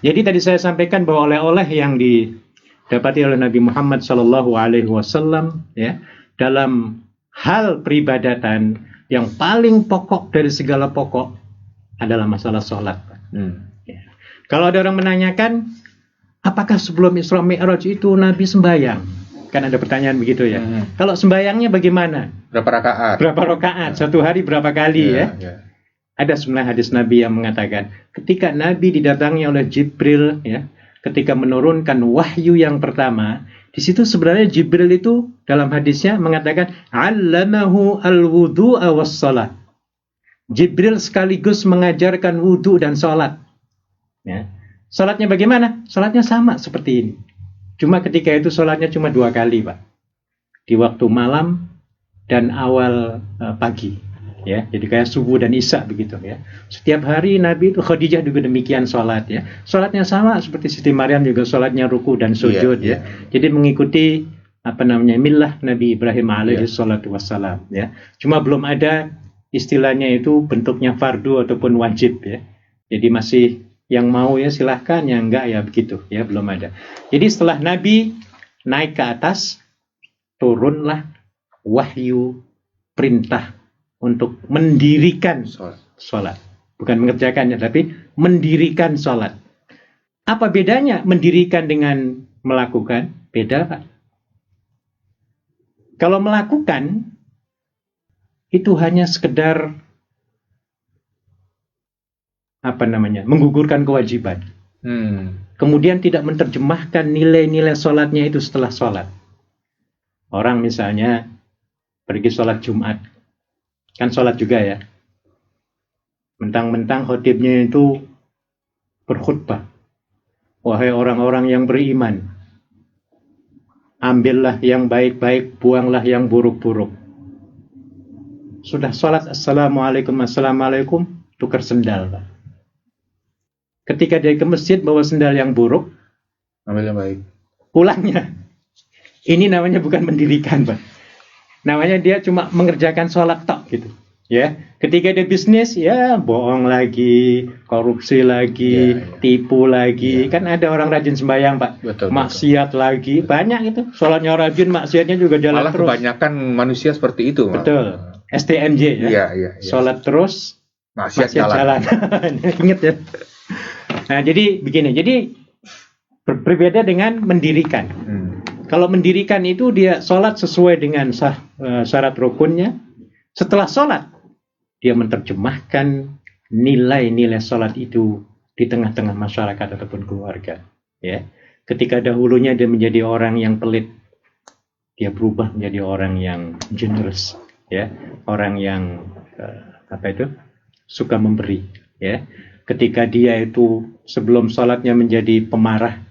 Jadi tadi saya sampaikan bahwa oleh-oleh yang didapati oleh Nabi Muhammad sallallahu alaihi wasallam, ya, dalam hal peribadatan yang paling pokok dari segala pokok adalah masalah sholat. Ya. Kalau ada orang menanyakan, apakah sebelum Isra Mi'raj itu Nabi sembahyang? Kan ada pertanyaan begitu, ya. Kalau sembahyangnya bagaimana? Berapa rakaat? Berapa rakaat? Satu hari berapa kali, ya? Ada sebenarnya hadis Nabi yang mengatakan, ketika Nabi didatangi oleh Jibril, ya, ketika menurunkan wahyu yang pertama, di situ sebenarnya Jibril itu dalam hadisnya mengatakan 'allamahu al-wudu'a was-shalah. Jibril sekaligus mengajarkan wudu dan sholat. Ya. Sholatnya bagaimana? Sholatnya sama seperti ini. Cuma ketika itu sholatnya cuma 2 kali, Pak. Di waktu malam dan awal pagi. Ya, jadi kayak subuh dan isya begitu, ya. Setiap hari Nabi itu, Khadijah juga demikian sholat, ya. Sholatnya sama seperti Siti Maryam juga sholatnya ruku dan sujud, ya. Jadi mengikuti millah Nabi Ibrahim alaihi salatu wassalam, ya. Cuma belum ada istilahnya itu bentuknya fardu ataupun wajib, ya. Jadi masih yang mau ya silahkan, yang enggak ya begitu, ya, belum ada. Jadi setelah Nabi naik ke atas, turunlah wahyu perintah untuk mendirikan sholat. Bukan mengerjakannya, tapi mendirikan sholat. Apa bedanya mendirikan dengan melakukan? Beda, Pak. Kalau melakukan, itu hanya sekedar menggugurkan kewajiban. Kemudian tidak menerjemahkan nilai-nilai sholatnya itu setelah sholat. Orang misalnya pergi sholat Jumat, kan sholat juga, ya. Mentang-mentang khotibnya itu berkhutbah. Wahai orang-orang yang beriman, ambillah yang baik-baik, buanglah yang buruk-buruk. sudah sholat assalamualaikum, tukar sendal, Pak. Ketika dia ke masjid bawa sendal yang buruk, Ambil yang baik. pulangnya. Ini namanya bukan mendirikan, Pak. Namanya dia cuma mengerjakan sholat tok gitu. Ya, ketika dia bisnis, ya bohong lagi, korupsi lagi, tipu lagi. Kan ada orang rajin sembahyang, Pak. Betul, maksiat lagi, banyak itu. Sholatnya rajin, maksiatnya juga jalan Malah terus. kebanyakan manusia seperti itu. Betul. STMJ ya. Iya. Sholat terus, Maksiat jalan. Ingat ya. Nah, jadi begini. Jadi berbeda dengan mendirikan. Kalau mendirikan itu dia sholat sesuai dengan syarat rukunnya. Setelah sholat, dia menerjemahkan nilai-nilai sholat itu di tengah-tengah masyarakat ataupun keluarga. Ya, ketika dahulunya dia menjadi orang yang pelit, dia berubah menjadi orang yang generous, ya, orang yang suka memberi. Ya, ketika dia itu sebelum sholatnya menjadi pemarah,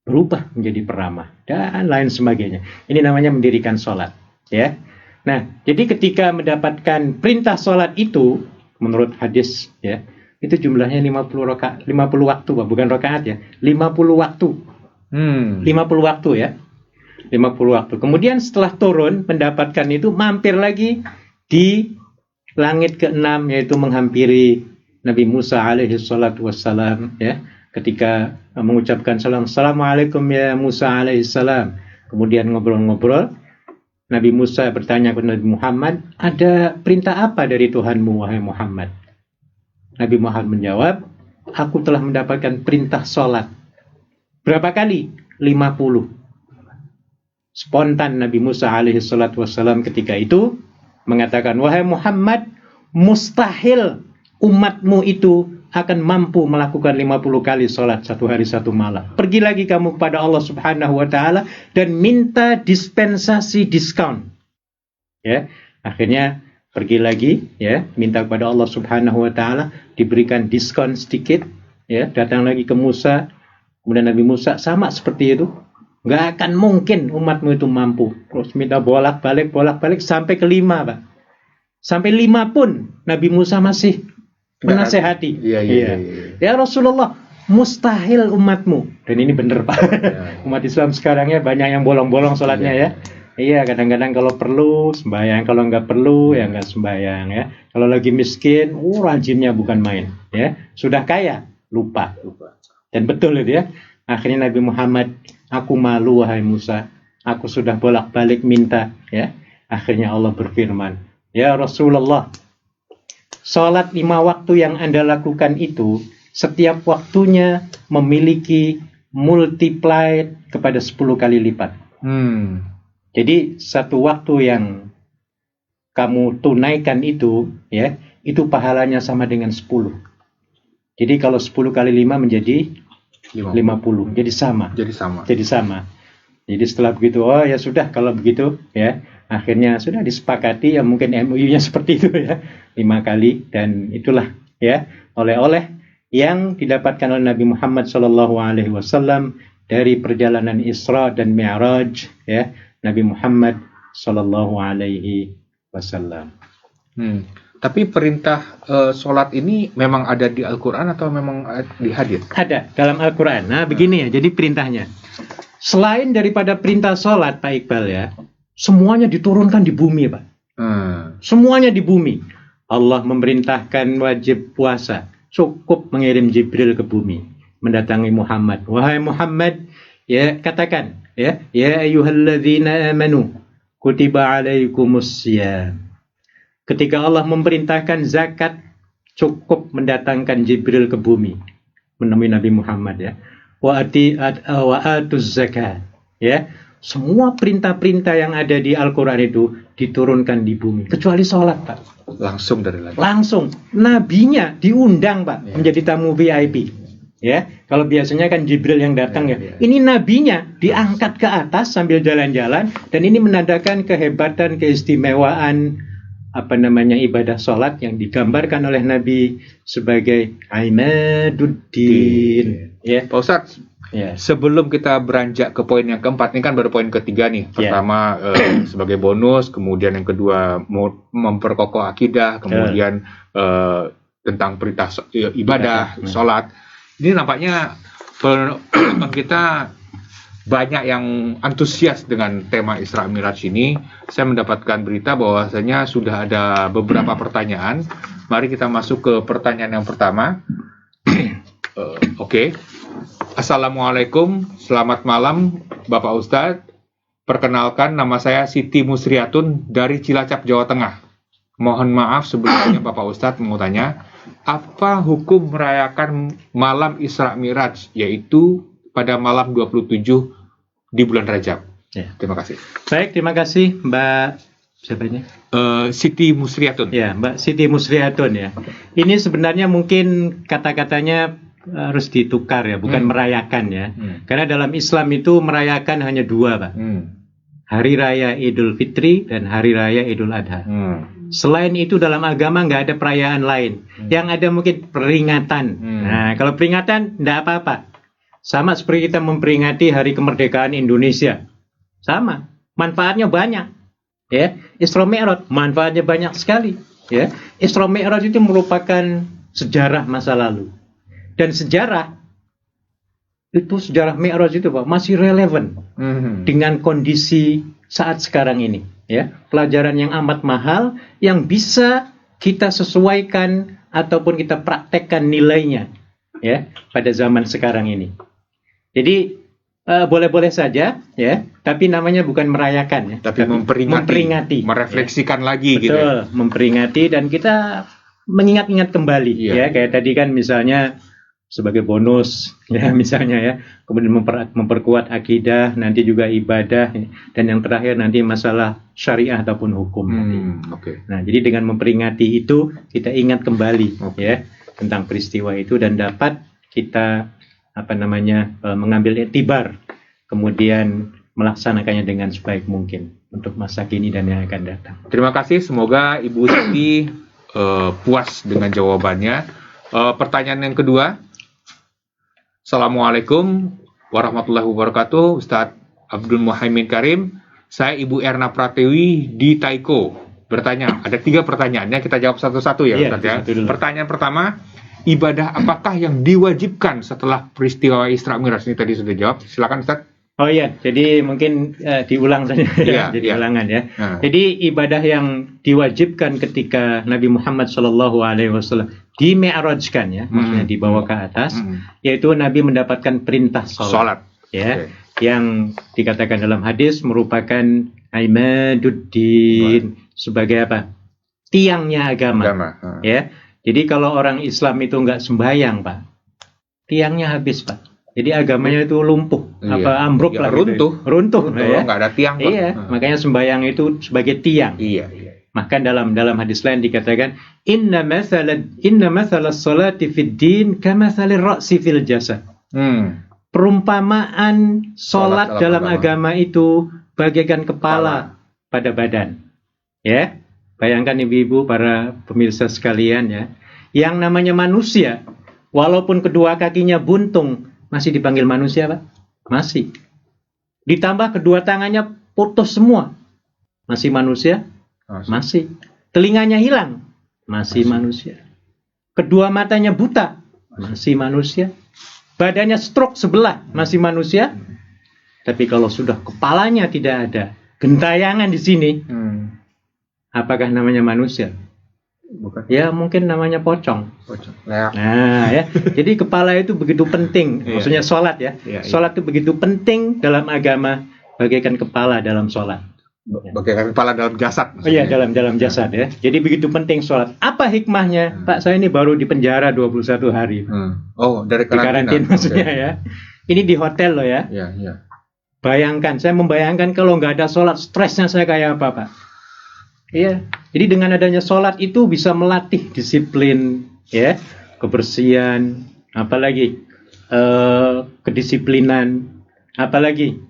berubah menjadi peramah dan lain sebagainya. Ini namanya mendirikan sholat. Ya. Nah, jadi ketika mendapatkan perintah sholat itu, menurut hadis, ya, itu jumlahnya 50 waktu, Pak, bukan rakaat ya, 50 waktu. 50 waktu ya. 50 waktu. Kemudian setelah turun mendapatkan itu, mampir lagi di langit ke-6, yaitu menghampiri Nabi Musa alaihi salatu wassalam, ya. Ketika mengucapkan salam, Assalamualaikum ya Musa alaihi salam. Kemudian ngobrol-ngobrol. Nabi Musa bertanya kepada Nabi Muhammad, ada perintah apa dari Tuhanmu, wahai Muhammad? Nabi Muhammad menjawab, aku telah mendapatkan perintah sholat. Berapa kali? 50. Spontan Nabi Musa alaihi salatu wassalam ketika itu mengatakan, wahai Muhammad, mustahil umatmu itu akan mampu melakukan 50 kali sholat satu hari satu malam. Pergi lagi kamu kepada Allah Subhanahu wa Ta'ala dan minta dispensasi diskon. Ya, akhirnya pergi lagi, ya, minta kepada Allah Subhanahu wa Ta'ala diberikan diskon sedikit. Ya, datang lagi ke Musa, kemudian Nabi Musa sama seperti itu. Nggak akan mungkin umatmu itu mampu. Terus minta bolak-balik sampai ke 5, Pak. Sampai 5 pun Nabi Musa masih menasehati. Iya. Ya Rasulullah, mustahil umatmu. Dan ini benar, Pak. Umat Islam sekarang ya banyak yang bolong-bolong sholatnya ya. Iya, kadang-kadang kalau perlu sembahyang, kalau nggak perlu ya nggak sembahyang ya. Kalau lagi miskin, rajinnya bukan main ya. Sudah kaya, lupa. Dan betul itu ya. Akhirnya Nabi Muhammad, aku malu wahai Musa. Aku sudah bolak-balik minta ya. Akhirnya Allah berfirman, ya Rasulullah, sholat 5 waktu yang Anda lakukan itu, setiap waktunya memiliki multiplied kepada 10 kali lipat. Jadi satu waktu yang kamu tunaikan itu, ya, itu pahalanya sama dengan 10. Jadi kalau 10 kali 5 menjadi 50. Jadi sama. Jadi setelah begitu, oh ya sudah kalau begitu, ya. Akhirnya sudah disepakati, ya mungkin MOU-nya seperti itu ya, 5 kali, dan itulah ya oleh-oleh yang didapatkan oleh Nabi Muhammad SAW dari perjalanan Isra dan Mi'raj ya, Nabi Muhammad SAW. Tapi perintah sholat ini memang ada di Al-Quran atau memang di hadits? Ada dalam Al-Quran. Nah begini ya, jadi perintahnya. Selain daripada perintah sholat, Pak Iqbal ya, semuanya diturunkan di bumi, Pak. Semuanya di bumi. Allah memerintahkan wajib puasa. Cukup mengirim Jibril ke bumi, mendatangi Muhammad. Wahai Muhammad, ya katakan, ya ayyuhalladzina amanu, kutiba alaikumussyam. Ketika Allah memerintahkan zakat, cukup mendatangkan Jibril ke bumi, menemui Nabi Muhammad ya. Wa atuz zakat, ya. Semua perintah-perintah yang ada di Al-Quran itu diturunkan di bumi. Kecuali sholat, Pak. Langsung dari langit. Langsung. Nabinya diundang, Pak, menjadi tamu VIP. Ya, kalau biasanya kan Jibril yang datang ya. Ini nabinya diangkat ke atas sambil jalan-jalan, dan ini menandakan kehebatan, keistimewaan ibadah sholat yang digambarkan oleh Nabi sebagai Imaduddin. Ya. Pak Ustadz, Ya. Sebelum kita beranjak ke poin yang keempat, ini kan baru poin ketiga nih. Pertama sebagai bonus, kemudian yang kedua memperkokoh akidah, kemudian tentang perintah ibadah, sholat. Ini nampaknya penonton kita banyak yang antusias dengan tema Isra Miraj ini. Saya mendapatkan berita bahwasanya sudah ada beberapa pertanyaan. Mari kita masuk ke pertanyaan yang pertama. Oke. Assalamualaikum, selamat malam Bapak Ustadz. Perkenalkan, nama saya Siti Musriatun dari Cilacap, Jawa Tengah. Mohon maaf sebelumnya Bapak Ustadz mau tanya, apa hukum merayakan malam Isra Miraj, yaitu pada malam 27 di bulan Rajab? Ya. Terima kasih. Baik, terima kasih Mbak, siapa ini? Siti Musriatun. Ya, Mbak Siti Musriatun ya. Ini sebenarnya mungkin kata-katanya harus ditukar ya, bukan merayakan ya. Karena dalam Islam itu merayakan hanya dua, Pak. Hari Raya Idul Fitri dan Hari Raya Idul Adha. Selain itu dalam agama nggak ada perayaan lain. Yang ada mungkin peringatan. Nah, kalau peringatan nggak apa-apa. Sama seperti kita memperingati Hari Kemerdekaan Indonesia. Sama, manfaatnya banyak. Ya, Isra Mi'raj manfaatnya banyak sekali. Ya, Isra Mi'raj itu merupakan sejarah masa lalu. Dan sejarah Mi'raj itu Pak, masih relevan dengan kondisi saat sekarang ini. Ya, pelajaran yang amat mahal yang bisa kita sesuaikan ataupun kita praktekkan nilainya ya pada zaman sekarang ini. Jadi boleh-boleh saja ya, tapi namanya bukan merayakan ya, tapi memperingati, merefleksikan lagi. Betul, gitu ya. Memperingati dan kita mengingat-ingat kembali ya, kayak tadi kan misalnya sebagai bonus ya misalnya ya, kemudian memperkuat akidah, nanti juga ibadah, dan yang terakhir nanti masalah syariah ataupun hukum. Nah, jadi dengan memperingati itu kita ingat kembali ya tentang peristiwa itu dan dapat kita mengambil iktibar, kemudian melaksanakannya dengan sebaik mungkin untuk masa kini dan yang akan datang. Terima kasih, semoga Ibu Siti puas dengan jawabannya. Pertanyaan yang kedua. Assalamualaikum warahmatullahi wabarakatuh, Ustadz Abdul Muhaimin Karim. Saya Ibu Erna Pratewi di Taiko. Bertanya, ada 3 pertanyaannya, kita jawab satu-satu ya Ustadz ya. Pertanyaan pertama, ibadah apakah yang diwajibkan setelah peristiwa Isra Miraj? Ini tadi sudah jawab, silakan Ustadz. Oh iya, jadi mungkin diulang saja jadi ulangan ya. Jadi ibadah yang diwajibkan ketika Nabi Muhammad SAW di-mi'rajkan ya, maksudnya dibawa ke atas, yaitu Nabi mendapatkan perintah sholat. Ya, yang dikatakan dalam hadis merupakan imaduddin, sebagai apa? Tiangnya agama. Ya, jadi kalau orang Islam itu nggak sembahyang, Pak, tiangnya habis, Pak. Jadi agamanya itu lumpuh, ambruk lah, runtuh ya. Nggak ada tiang, Pak. Iya, makanya sembahyang itu sebagai tiang. Maka dalam hadis lain dikatakan inna mathalas salati fid din kamathalir ra'si fil jasad. Perumpamaan salat dalam agama itu bagaikan kepala pada badan. Ya. Bayangkan ibu-ibu, para pemirsa sekalian ya, yang namanya manusia walaupun kedua kakinya buntung masih dipanggil manusia, Pak? Masih. Ditambah kedua tangannya putus semua. Masih manusia? Masih. Telinganya hilang? Masih manusia. Kedua matanya buta? Masih manusia. Badannya stroke sebelah? Masih manusia. Tapi kalau sudah kepalanya tidak ada, gentayangan di sini, apakah namanya manusia? Bukan. Ya mungkin namanya pocong. Nah ya, jadi kepala itu begitu penting. Maksudnya sholat ya. Sholat itu begitu penting dalam agama, bagaikan kepala dalam sholat. Bagaikan kepala dalam jasad. Iya, dalam jasad ya. Jadi begitu penting sholat. Apa hikmahnya? Pak, saya ini baru di penjara 21 hari. Oh, dari karantina maksudnya ya. Ini di hotel loh ya. Bayangkan, saya membayangkan kalau nggak ada sholat, stresnya saya kayak apa, Pak? Iya, jadi dengan adanya sholat itu bisa melatih disiplin, ya, kebersihan, apalagi kedisiplinan, apalagi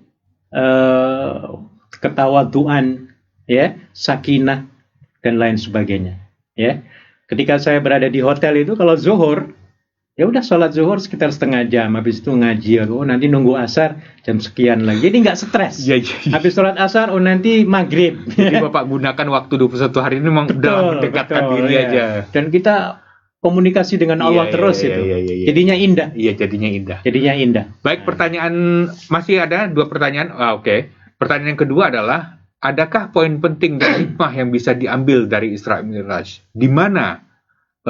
ketawaduan, ya, sakinah dan lain sebagainya. Ya, ketika saya berada di hotel itu kalau zuhur, Ya udah sholat zuhur sekitar setengah jam, habis itu ngaji, oh nanti nunggu asar jam sekian lagi. Jadi nggak stres. Iya, iya. Habis sholat asar, oh nanti maghrib. Jadi Bapak gunakan waktu 21 hari ini memang udah mendekatkan diri ya. aja. Dan kita komunikasi dengan Allah terus itu. Iya. Jadinya indah. Iya, jadinya indah. Jadinya indah. Baik, pertanyaan masih ada 2 pertanyaan. Oke. Pertanyaan yang kedua adalah, adakah poin penting dan hikmah yang bisa diambil dari Isra Mi'raj? Di mana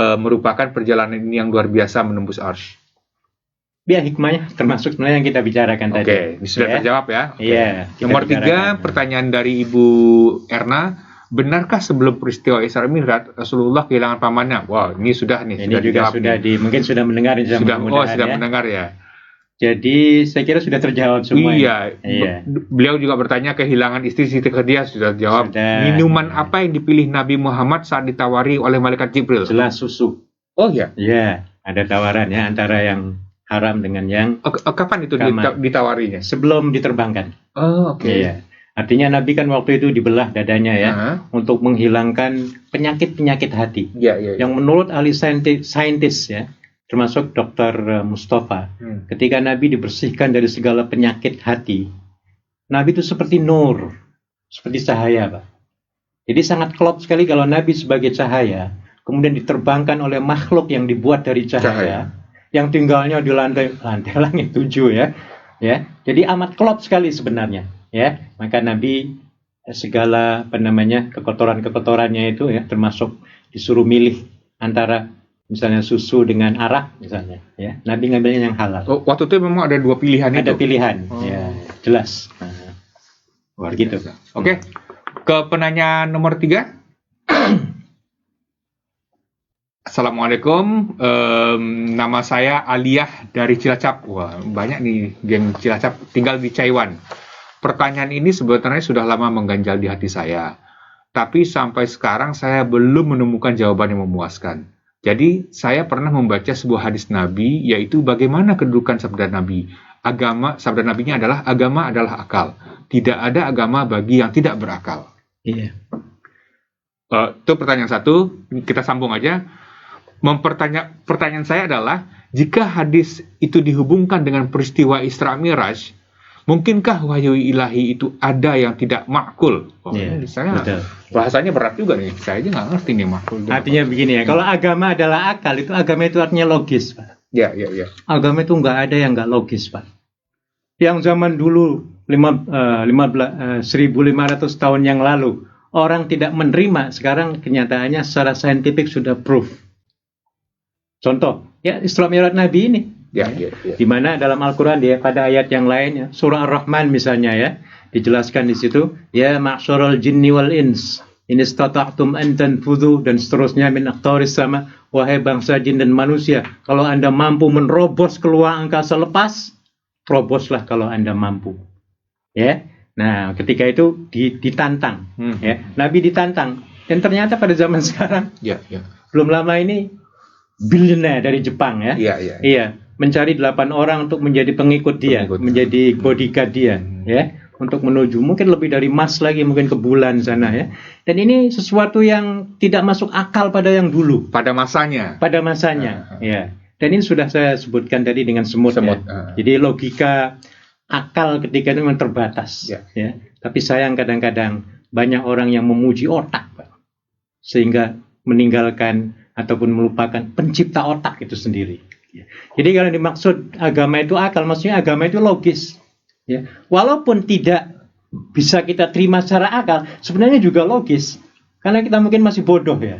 merupakan perjalanan ini yang luar biasa menembus arsy? Ya, hikmahnya termasuk sebenarnya yang kita bicarakan tadi. Oke, ini sudah terjawab ya. Iya. Nomor 3, pertanyaan dari Ibu Erna. Benarkah sebelum peristiwa Isra Mi'raj Rasulullah kehilangan pamannya? Wah, ini sudah nih. Ini juga sudah mungkin sudah mendengar. Sudah mendengar ya. Jadi saya kira sudah terjawab semua. Iya. Beliau juga bertanya kehilangan istri Siti Khadijah, sudah terjawab. Minuman apa yang dipilih Nabi Muhammad saat ditawari oleh malaikat Jibril? Jelas susu. Oh ya. Iya, ada tawaran ya antara yang haram dengan yang kapan itu ditawarinya? Sebelum diterbangkan. Oh, oke. Iya. Artinya Nabi kan waktu itu dibelah dadanya ya, untuk menghilangkan penyakit-penyakit hati. Iya. Yang menurut ahli saintis ya, termasuk Dr. Mustafa, ketika Nabi dibersihkan dari segala penyakit hati, Nabi itu seperti nur, seperti cahaya, Pak. Jadi sangat klop sekali kalau Nabi sebagai cahaya, kemudian diterbangkan oleh makhluk yang dibuat dari cahaya. Yang tinggalnya di lantai langit 7 ya. Jadi amat klop sekali sebenarnya, ya. Maka Nabi segala kekotoran-kekotorannya itu ya, termasuk disuruh milih antara misalnya susu dengan arak misalnya, ya. Nabi ngambilnya yang halal. Oh, waktu itu memang ada 2 pilihan itu. Ada pilihan, ya, jelas. Luar biasa. Oke. Ke penanya nomor 3. Assalamualaikum. Nama saya Aliyah dari Cilacap. Wah, banyak nih geng Cilacap, tinggal di Caiwan. Pertanyaan ini sebenarnya sudah lama mengganjal di hati saya. Tapi sampai sekarang saya belum menemukan jawaban yang memuaskan. Jadi, saya pernah membaca sebuah hadis Nabi, yaitu bagaimana kedudukan sabda Nabi. Sabda Nabinya adalah, agama adalah akal. Tidak ada agama bagi yang tidak berakal. Iya. Itu pertanyaan 1, kita sambung aja. Pertanyaan saya adalah, jika hadis itu dihubungkan dengan peristiwa Isra Mi'raj, mungkinkah wahyu ilahi itu ada yang tidak makul? Bahasanya berat juga nih. Saya aja nggak ngerti nih makul. Artinya begini ya, kalau agama adalah akal, itu agama itu artinya logis, Pak. Ya. Agama itu nggak ada yang nggak logis, Pak. Yang zaman dulu 1500 tahun yang lalu orang tidak menerima, sekarang kenyataannya secara saintifik sudah proof. Contoh, ya Isra Mi'raj Nabi ini. Ya. Di mana dalam Al-Quran dia pada ayat yang lain ya, surah Ar-Rahman misalnya ya, dijelaskan di situ, ya ma'syarul jinni wal ins, in istata'tum an tanfudhu, dan seterusnya, min aqtaris sama, wahai bangsa jin dan manusia, kalau Anda mampu menerobos keluar angkasa lepas, teroboslah kalau Anda mampu. Ya. Nah, ketika itu ditantang, ya. Nabi ditantang, dan ternyata pada zaman sekarang, belum lama ini billionaire dari Jepang ya. Iya. Mencari 8 orang untuk menjadi pengikut dia, menjadi bodyguard dia, ya, untuk menuju mungkin lebih dari Mars lagi, mungkin ke bulan sana ya. Dan ini sesuatu yang tidak masuk akal pada yang dulu. Pada masanya, ya. Dan ini sudah saya sebutkan tadi dengan semut. Ya. Jadi logika akal ketika itu memang terbatas, ya. Tapi sayang kadang-kadang banyak orang yang memuji otak, Pak, sehingga meninggalkan ataupun melupakan pencipta otak itu sendiri. Jadi kalau dimaksud agama itu akal, maksudnya agama itu logis. Ya. Walaupun tidak bisa kita terima secara akal, sebenarnya juga logis. Karena kita mungkin masih bodoh ya.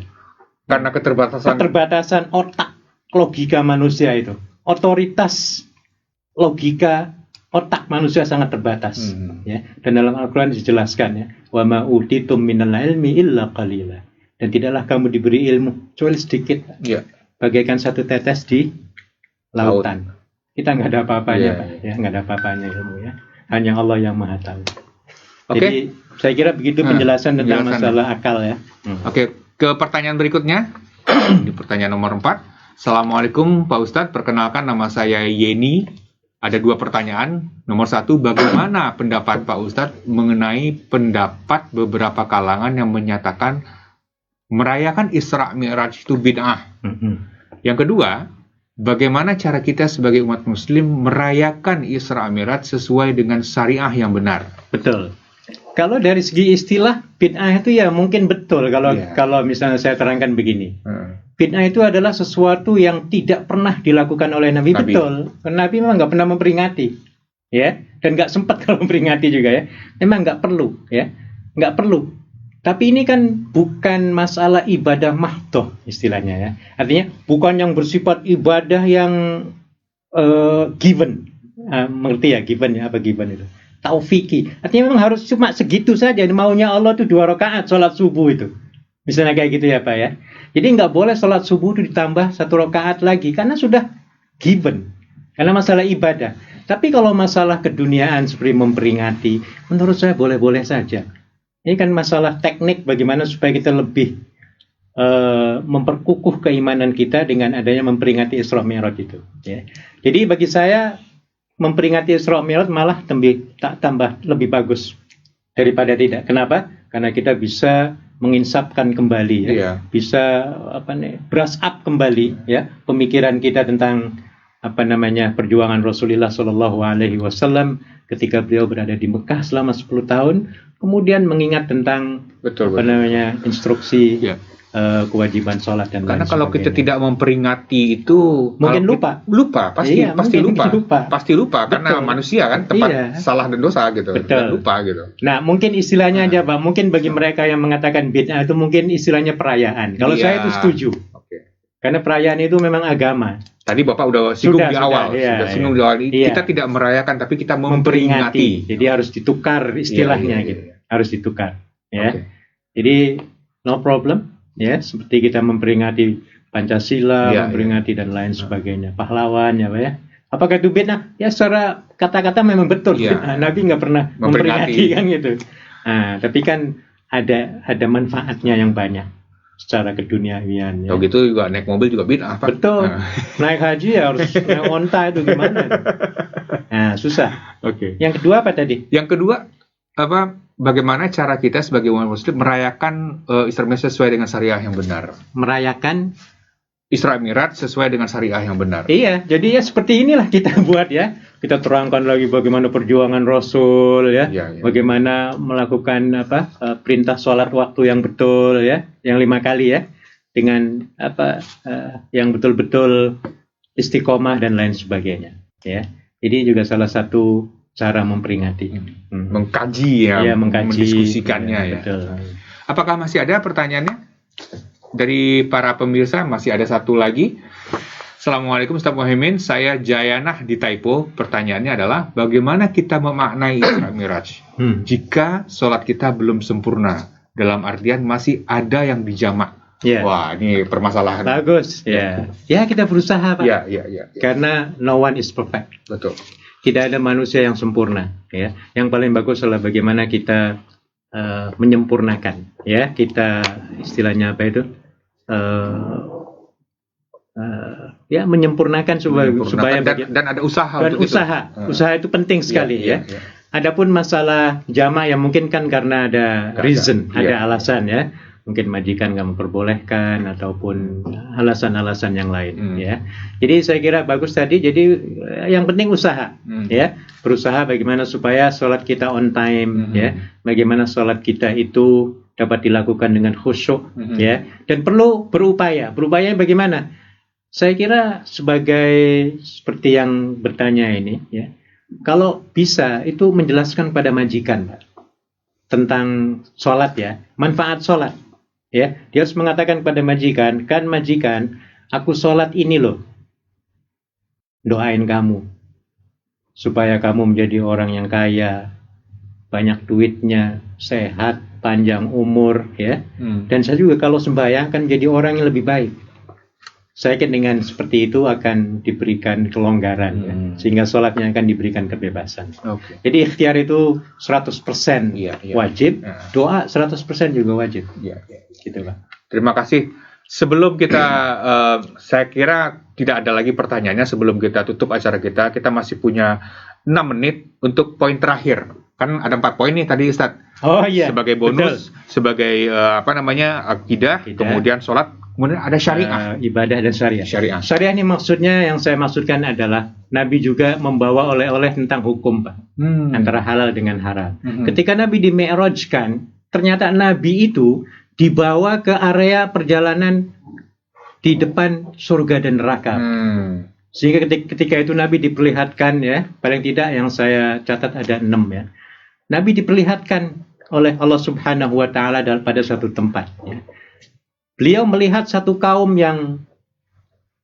Karena keterbatasan otak, logika manusia itu. Otoritas logika otak manusia sangat terbatas. Ya. Dan dalam Al-Quran dijelaskan ya, wa ma utitum minal ilmi illa qalila. Dan tidaklah kamu diberi ilmu kecuali sedikit. Ya. Bagaikan satu tetes di lautan. Kita nggak ada apa-apanya, Pak. Ya, nggak ada apa-apanya ilmu ya. Hanya Allah yang Maha tahu. Jadi saya kira begitu penjelasan tentang masalah akal ya. Oke, ke pertanyaan berikutnya. Di pertanyaan nomor 4. Assalamualaikum Pak Ustadz, perkenalkan nama saya Yeni. Ada 2 pertanyaan. Nomor 1, bagaimana pendapat Pak Ustadz mengenai pendapat beberapa kalangan yang menyatakan merayakan Isra Mi'raj itu bid'ah? Yang kedua, bagaimana cara kita sebagai umat muslim merayakan Isra Mi'raj sesuai dengan syariah yang benar? Betul. Kalau dari segi istilah bid'ah itu ya mungkin betul kalau misalnya saya terangkan begini. Bid'ah itu adalah sesuatu yang tidak pernah dilakukan oleh Nabi. Betul. Karena Nabi memang nggak pernah memperingati, ya, dan nggak sempat kalau memperingati juga ya. Memang nggak perlu, ya, nggak perlu. Tapi ini kan bukan masalah ibadah mahdoh istilahnya ya. Artinya bukan yang bersifat ibadah yang given. Mengerti ya given ya, apa given itu? Taufiki. Artinya memang harus cuma segitu saja. Maunya Allah itu 2 rakaat sholat subuh itu. Misalnya kayak gitu ya Pak ya. Jadi nggak boleh sholat subuh itu ditambah 1 rakaat lagi. Karena sudah given. Karena masalah ibadah. Tapi kalau masalah keduniaan seperti memperingati, menurut saya boleh-boleh saja. Ini kan masalah teknik bagaimana supaya kita lebih memperkukuh keimanan kita dengan adanya memperingati Isra Mi'raj itu. Ya. Jadi bagi saya memperingati Isra Mi'raj malah tambah lebih bagus daripada tidak. Kenapa? Karena kita bisa menginsapkan kembali, ya. Bisa brush up kembali, ya, pemikiran kita tentang perjuangan Rasulullah Shallallahu Alaihi Wasallam ketika beliau berada di Mekah selama 10 tahun, kemudian mengingat tentang instruksi. Ya. Kewajiban sholat dan karena kalau kita tidak memperingati itu mungkin pasti lupa karena manusia kan tempat salah dan dosa gitu. Lupa gitu. Nah mungkin istilahnya aja Pak, mungkin bagi mereka yang mengatakan bid'ah itu mungkin istilahnya perayaan. Kalau saya itu setuju. Karena perayaan itu memang agama. Tadi Bapak udah singgung di awal. Kita tidak merayakan tapi kita memperingati. Jadi harus ditukar istilahnya gitu. Harus ditukar ya. Jadi no problem. Ya, seperti kita memperingati Pancasila, memperingati dan lain sebagainya, pahlawan, ya Pak ya. Apakah itu bid'ah? Ya, secara kata-kata memang betul. Nabi nggak pernah memperingati kan gitu. Nah, tapi kan ada manfaatnya yang banyak secara keduniawian. Ya. Gitu juga naik mobil juga bid'ah, Pak. Betul. Naik haji ya harus naik onta itu gimana? Nah, susah. Oke. Yang kedua apa tadi? Yang kedua bagaimana cara kita sebagai umat muslim merayakan Isra Mi'raj sesuai dengan syariah yang benar? Merayakan Isra Mi'raj sesuai dengan syariah yang benar. Iya, jadi ya seperti inilah kita buat ya. Kita terangkan lagi bagaimana perjuangan Rasul ya. Bagaimana melakukan perintah sholat waktu yang betul ya, yang 5 kali ya. Dengan yang betul-betul istiqomah dan lain sebagainya ya. Jadi juga salah satu cara memperingati, mengkaji ya, mendiskusikannya ya. Betul. Apakah masih ada pertanyaannya dari para pemirsa? Masih ada satu lagi. Assalamualaikum Ustaz Muhaimin, saya Jayanah di Taipo. Pertanyaannya adalah bagaimana kita memaknai Isra Mi'raj jika sholat kita belum sempurna, dalam artian masih ada yang dijamak. Wah, ini permasalahan. Bagus. Ya, kita berusaha Pak. Ya. Karena no one is perfect. Betul. Tidak ada manusia yang sempurna, ya. Yang paling bagus adalah bagaimana kita menyempurnakan, ya. Kita istilahnya apa itu? Menyempurnakan supaya dan ada usaha. Dan usaha itu penting sekali, ya. Adapun masalah jamaah yang mungkin kan karena ada reason, ada alasan, ya. Mungkin majikan nggak memperbolehkan ataupun alasan-alasan yang lain ya. Jadi saya kira bagus tadi. Jadi yang penting usaha ya, berusaha bagaimana supaya sholat kita on time ya, bagaimana sholat kita itu dapat dilakukan dengan khusyuk ya, dan perlu berupaya bagaimana? Saya kira seperti yang bertanya ini ya, kalau bisa itu menjelaskan pada majikan Pak, tentang sholat ya, manfaat sholat. Ya, dia harus mengatakan kepada majikan, kan majikan, aku sholat ini loh, doain kamu supaya kamu menjadi orang yang kaya, banyak duitnya, sehat, panjang umur, ya. Dan saya juga kalau sembahyang kan jadi orang yang lebih baik. Saya yakin dengan seperti itu akan diberikan kelonggaran, ya, sehingga sholatnya akan diberikan kebebasan. Jadi ikhtiar itu 100% wajib, doa 100% juga wajib. Gitu, Pak. Terima kasih. Sebelum kita, saya kira tidak ada lagi pertanyaannya. Sebelum kita tutup acara kita masih punya 6 menit untuk poin terakhir. Kan ada 4 poin nih tadi Ustaz. Oh iya. Sebagai bonus, sebagai akidah, kemudian sholat, kemudian ada syariah. Ibadah dan syariah. Syariah ini maksudnya, yang saya maksudkan adalah Nabi juga membawa oleh-oleh tentang hukum, Pak. Antara halal dengan haram. Ketika Nabi di-mi'rajkan, ternyata Nabi itu dibawa ke area perjalanan di depan surga dan neraka. Sehingga ketika itu Nabi diperlihatkan, ya, paling tidak yang saya catat ada 6 ya. Nabi diperlihatkan oleh Allah Subhanahu wa Ta'ala pada satu tempat. Ya. Beliau melihat satu kaum yang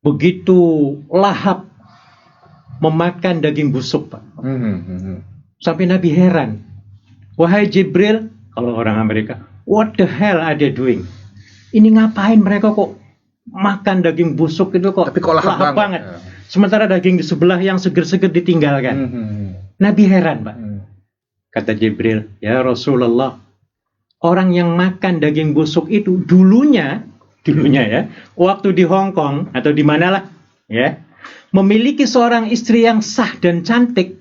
begitu lahap memakan daging busuk, Pak. Sampai Nabi heran. Wahai Jibril, kalau orang Amerika, what the hell are they doing? Ini ngapain mereka kok makan daging busuk itu kok lahap banget. Sementara daging di sebelah yang seger-seger ditinggalkan. Nabi heran, Pak. Kata Jibril, ya Rasulullah, orang yang makan daging busuk itu dulunya ya, waktu di Hong Kong atau di manalah, ya, memiliki seorang istri yang sah dan cantik,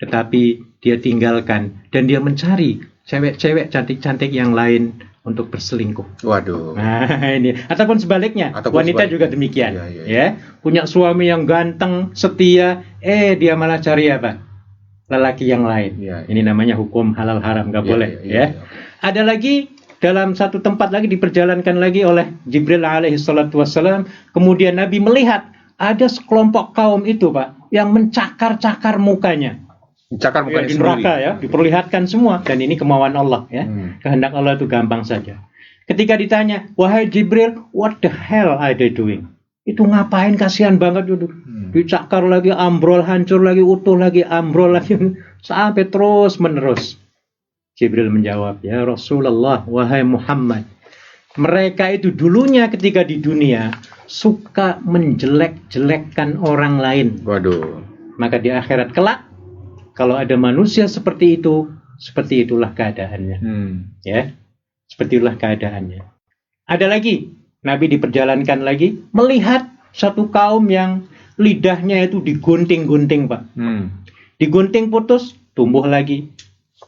tetapi dia tinggalkan dan dia mencari cewek-cewek cantik-cantik yang lain untuk berselingkuh. Waduh. Nah, ini ataupun sebaliknya, wanita juga demikian. Ya, punya suami yang ganteng, setia, dia malah cari apa? Lelaki yang lain. Ini namanya hukum halal haram, nggak boleh. Ada lagi dalam satu tempat lagi diperjalankan lagi oleh Jibril alaihi salatu wassalam. Kemudian Nabi melihat ada sekelompok kaum itu, Pak, yang mencakar-cakar mukanya. Mencakar mukanya di neraka, ya, diperlihatkan semua. Dan ini kemauan Allah, ya. Kehendak Allah itu gampang saja. Ketika ditanya, wahai Jibril, what the hell are they doing? Itu ngapain, kasihan banget itu. Dicakar lagi, ambrol, hancur lagi, utuh lagi, ambrol lagi, sampai terus menerus. Jibril menjawab, ya Rasulullah, wahai Muhammad, mereka itu dulunya ketika di dunia suka menjelek-jelekkan orang lain. Waduh. Maka di akhirat kelak, kalau ada manusia seperti itu, seperti itulah keadaannya. Ya, seperti itulah keadaannya. Ada lagi, Nabi diperjalankan lagi melihat satu kaum yang lidahnya itu digunting-gunting, Pak. Digunting putus, tumbuh lagi.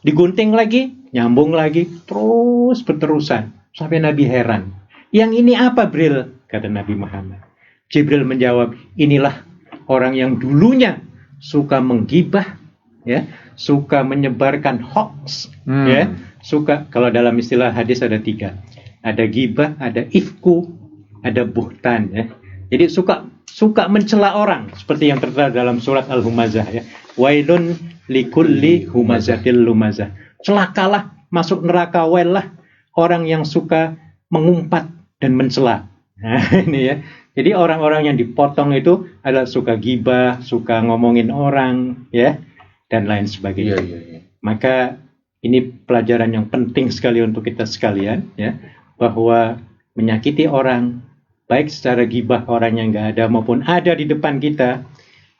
Digunting lagi, nyambung lagi, terus berterusan. Sampai Nabi heran. Yang ini apa, Bril? Kata Nabi Muhammad. Jibril menjawab, inilah orang yang dulunya suka menggibah, ya, suka menyebarkan hoax, ya, suka, kalau dalam istilah hadis ada 3. Ada gibah, ada ifku, ada buhtan, ya. Jadi suka mencela orang, seperti yang tertera dalam surat Al-Humazah, ya. Wailun likulli humazatil lumazah. Celakalah, masuk neraka lah orang yang suka mengumpat dan mencela. Nah, ini ya. Jadi orang-orang yang dipotong itu adalah suka gibah, suka ngomongin orang, ya, dan lain sebagainya. Maka ini pelajaran yang penting sekali untuk kita sekalian, ya, bahwa menyakiti orang, baik secara gibah orang yang nggak ada maupun ada di depan kita,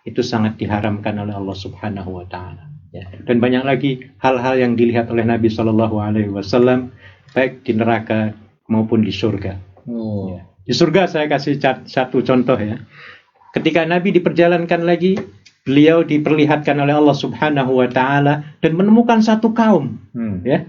itu sangat diharamkan oleh Allah Subhanahu wa Ta'ala. Ya. Dan banyak lagi hal-hal yang dilihat oleh Nabi Shallallahu Alaihi Wasallam, baik di neraka maupun di surga. Ya. Di surga saya kasih satu contoh, ya. Ketika Nabi diperjalankan lagi, beliau diperlihatkan oleh Allah Subhanahu wa Ta'ala dan menemukan satu kaum, ya.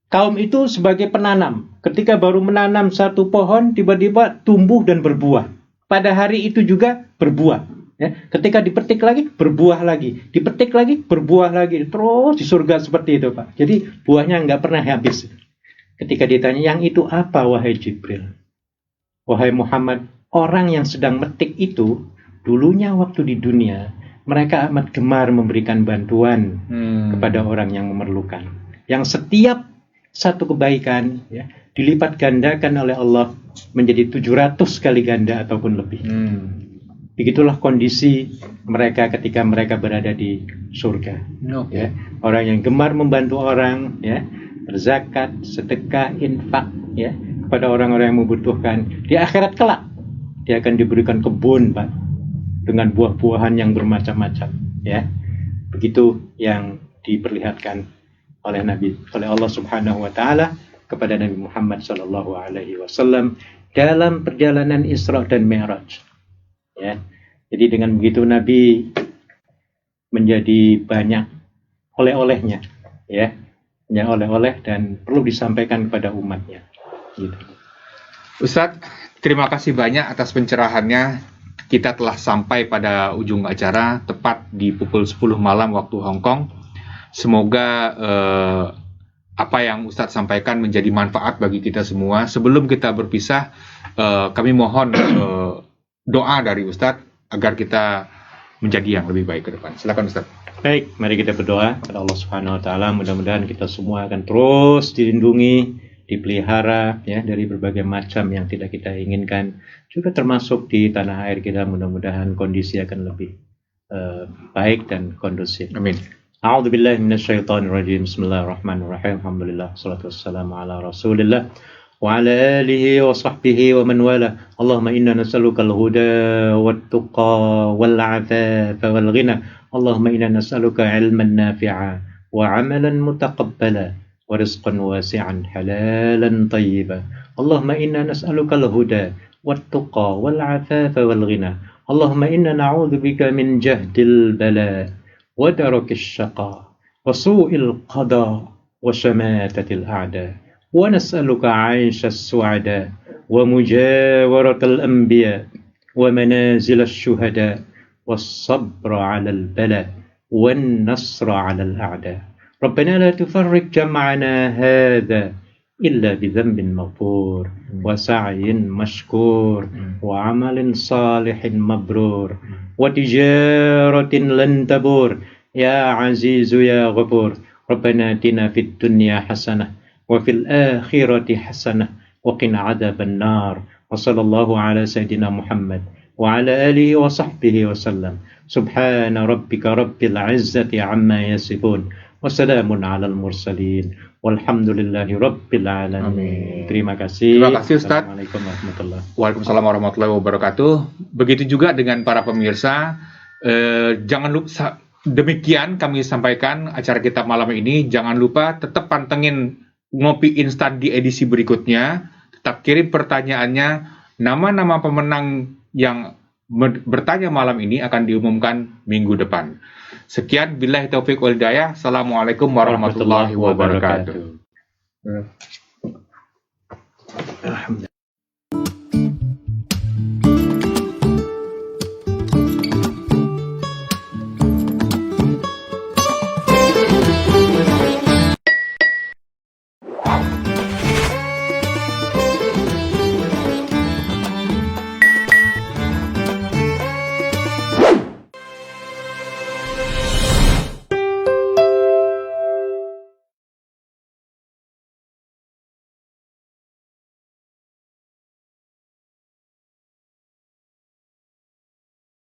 Kaum itu sebagai penanam. Ketika baru menanam satu pohon, tiba-tiba tumbuh dan berbuah. Pada hari itu juga berbuah. Ya. Ketika dipetik lagi, berbuah lagi. Dipetik lagi, berbuah lagi. Terus di surga seperti itu, Pak. Jadi buahnya nggak pernah habis. Ketika ditanya, yang itu apa, wahai Jibril? Wahai Muhammad, orang yang sedang metik itu, dulunya waktu di dunia, mereka amat gemar memberikan bantuan kepada orang yang memerlukan. Yang setiap satu kebaikan, ya, dilipat gandakan oleh Allah menjadi 700 kali ganda ataupun lebih. Begitulah kondisi mereka ketika mereka berada di surga. Ya. Orang yang gemar membantu orang, ya, berzakat, sedekah, infak, ya, kepada orang-orang yang membutuhkan. Di akhirat kelak, dia akan diberikan kebun, Pak, dengan buah-buahan yang bermacam-macam. Ya. Begitu yang diperlihatkan oleh Allah Subhanahu wa Ta'ala kepada Nabi Muhammad sallallahu alaihi wasallam dalam perjalanan Isra dan Mi'raj. Ya. Jadi dengan begitu Nabi menjadi banyak oleh-olehnya, ya, banyak oleh-oleh dan perlu disampaikan kepada umatnya. Gitu. Ustadz, terima kasih banyak atas pencerahannya. Kita telah sampai pada ujung acara tepat di pukul 10 malam waktu Hong Kong. Semoga apa yang Ustadz sampaikan menjadi manfaat bagi kita semua. Sebelum kita berpisah, kami mohon doa dari Ustadz agar kita menjadi yang lebih baik ke depan. Silakan Ustadz. Baik, mari kita berdoa kepada Allah Subhanahu wa taala. Mudah-mudahan kita semua akan terus dilindungi, dipelihara ya dari berbagai macam yang tidak kita inginkan. Juga termasuk di tanah air kita, mudah-mudahan kondisi akan lebih baik dan kondusif. Amin. A'udzu billahi minasyaitonir rajim. Bismillahirrahmanirrahim. Alhamdulillah, salatu wassalamu ala Rasulillah wa ala alihi wa sahbihi wa man wala. Allahumma inna nas'aluka al-huda wat-tuqa wal-'afafa wal-ghina. Allahumma inna nas'aluka 'ilman nafi'a wa 'amalan mutaqabbala wa rizqan wasi'an halalan tayyiban. Allahumma inna nas'aluka al-huda wat-tuqa wal-'afafa wal-ghina. Allahumma inna na'udzu bika min jahdil bala wa darakis syaqa wa su'il qada wa syamatatil a'da. ونسألك عيش السعداء ومجاورة الأنبياء ومنازل الشهداء والصبر على البلاء والنصر على الأعداء. ربنا لا تفرق جمعنا هذا إلا بذنب مغفور وسعي مشكور وعمل صالح مبرور وتجارة لن تبور يا عزيز يا غفور. ربنا آتنا في الدنيا حسنة وفي الآخرة حسنة وقنا عذاب النار. وصلى الله على سيدنا محمد وعلى آله وصحبه وسلم. سبحان ربك رب العزة عما يصفون وسلام على المرسلين والحمد لله رب العالمين. Terima kasih. Terima kasih Ustadz. Assalamualaikum warahmatullahi wabarakatuh. Waalaikumsalam warahmatullahi wabarakatuh. Begitu juga dengan para pemirsa. Jangan lupa, demikian kami sampaikan acara kita malam ini. Jangan lupa tetap pantengin Ngopi Instan di edisi berikutnya. Tetap kirim pertanyaannya. Nama-nama pemenang yang bertanya malam ini akan diumumkan minggu depan. Sekian, billahi taufiq wal hidayah. Assalamualaikum warahmatullahi wabarakatuh.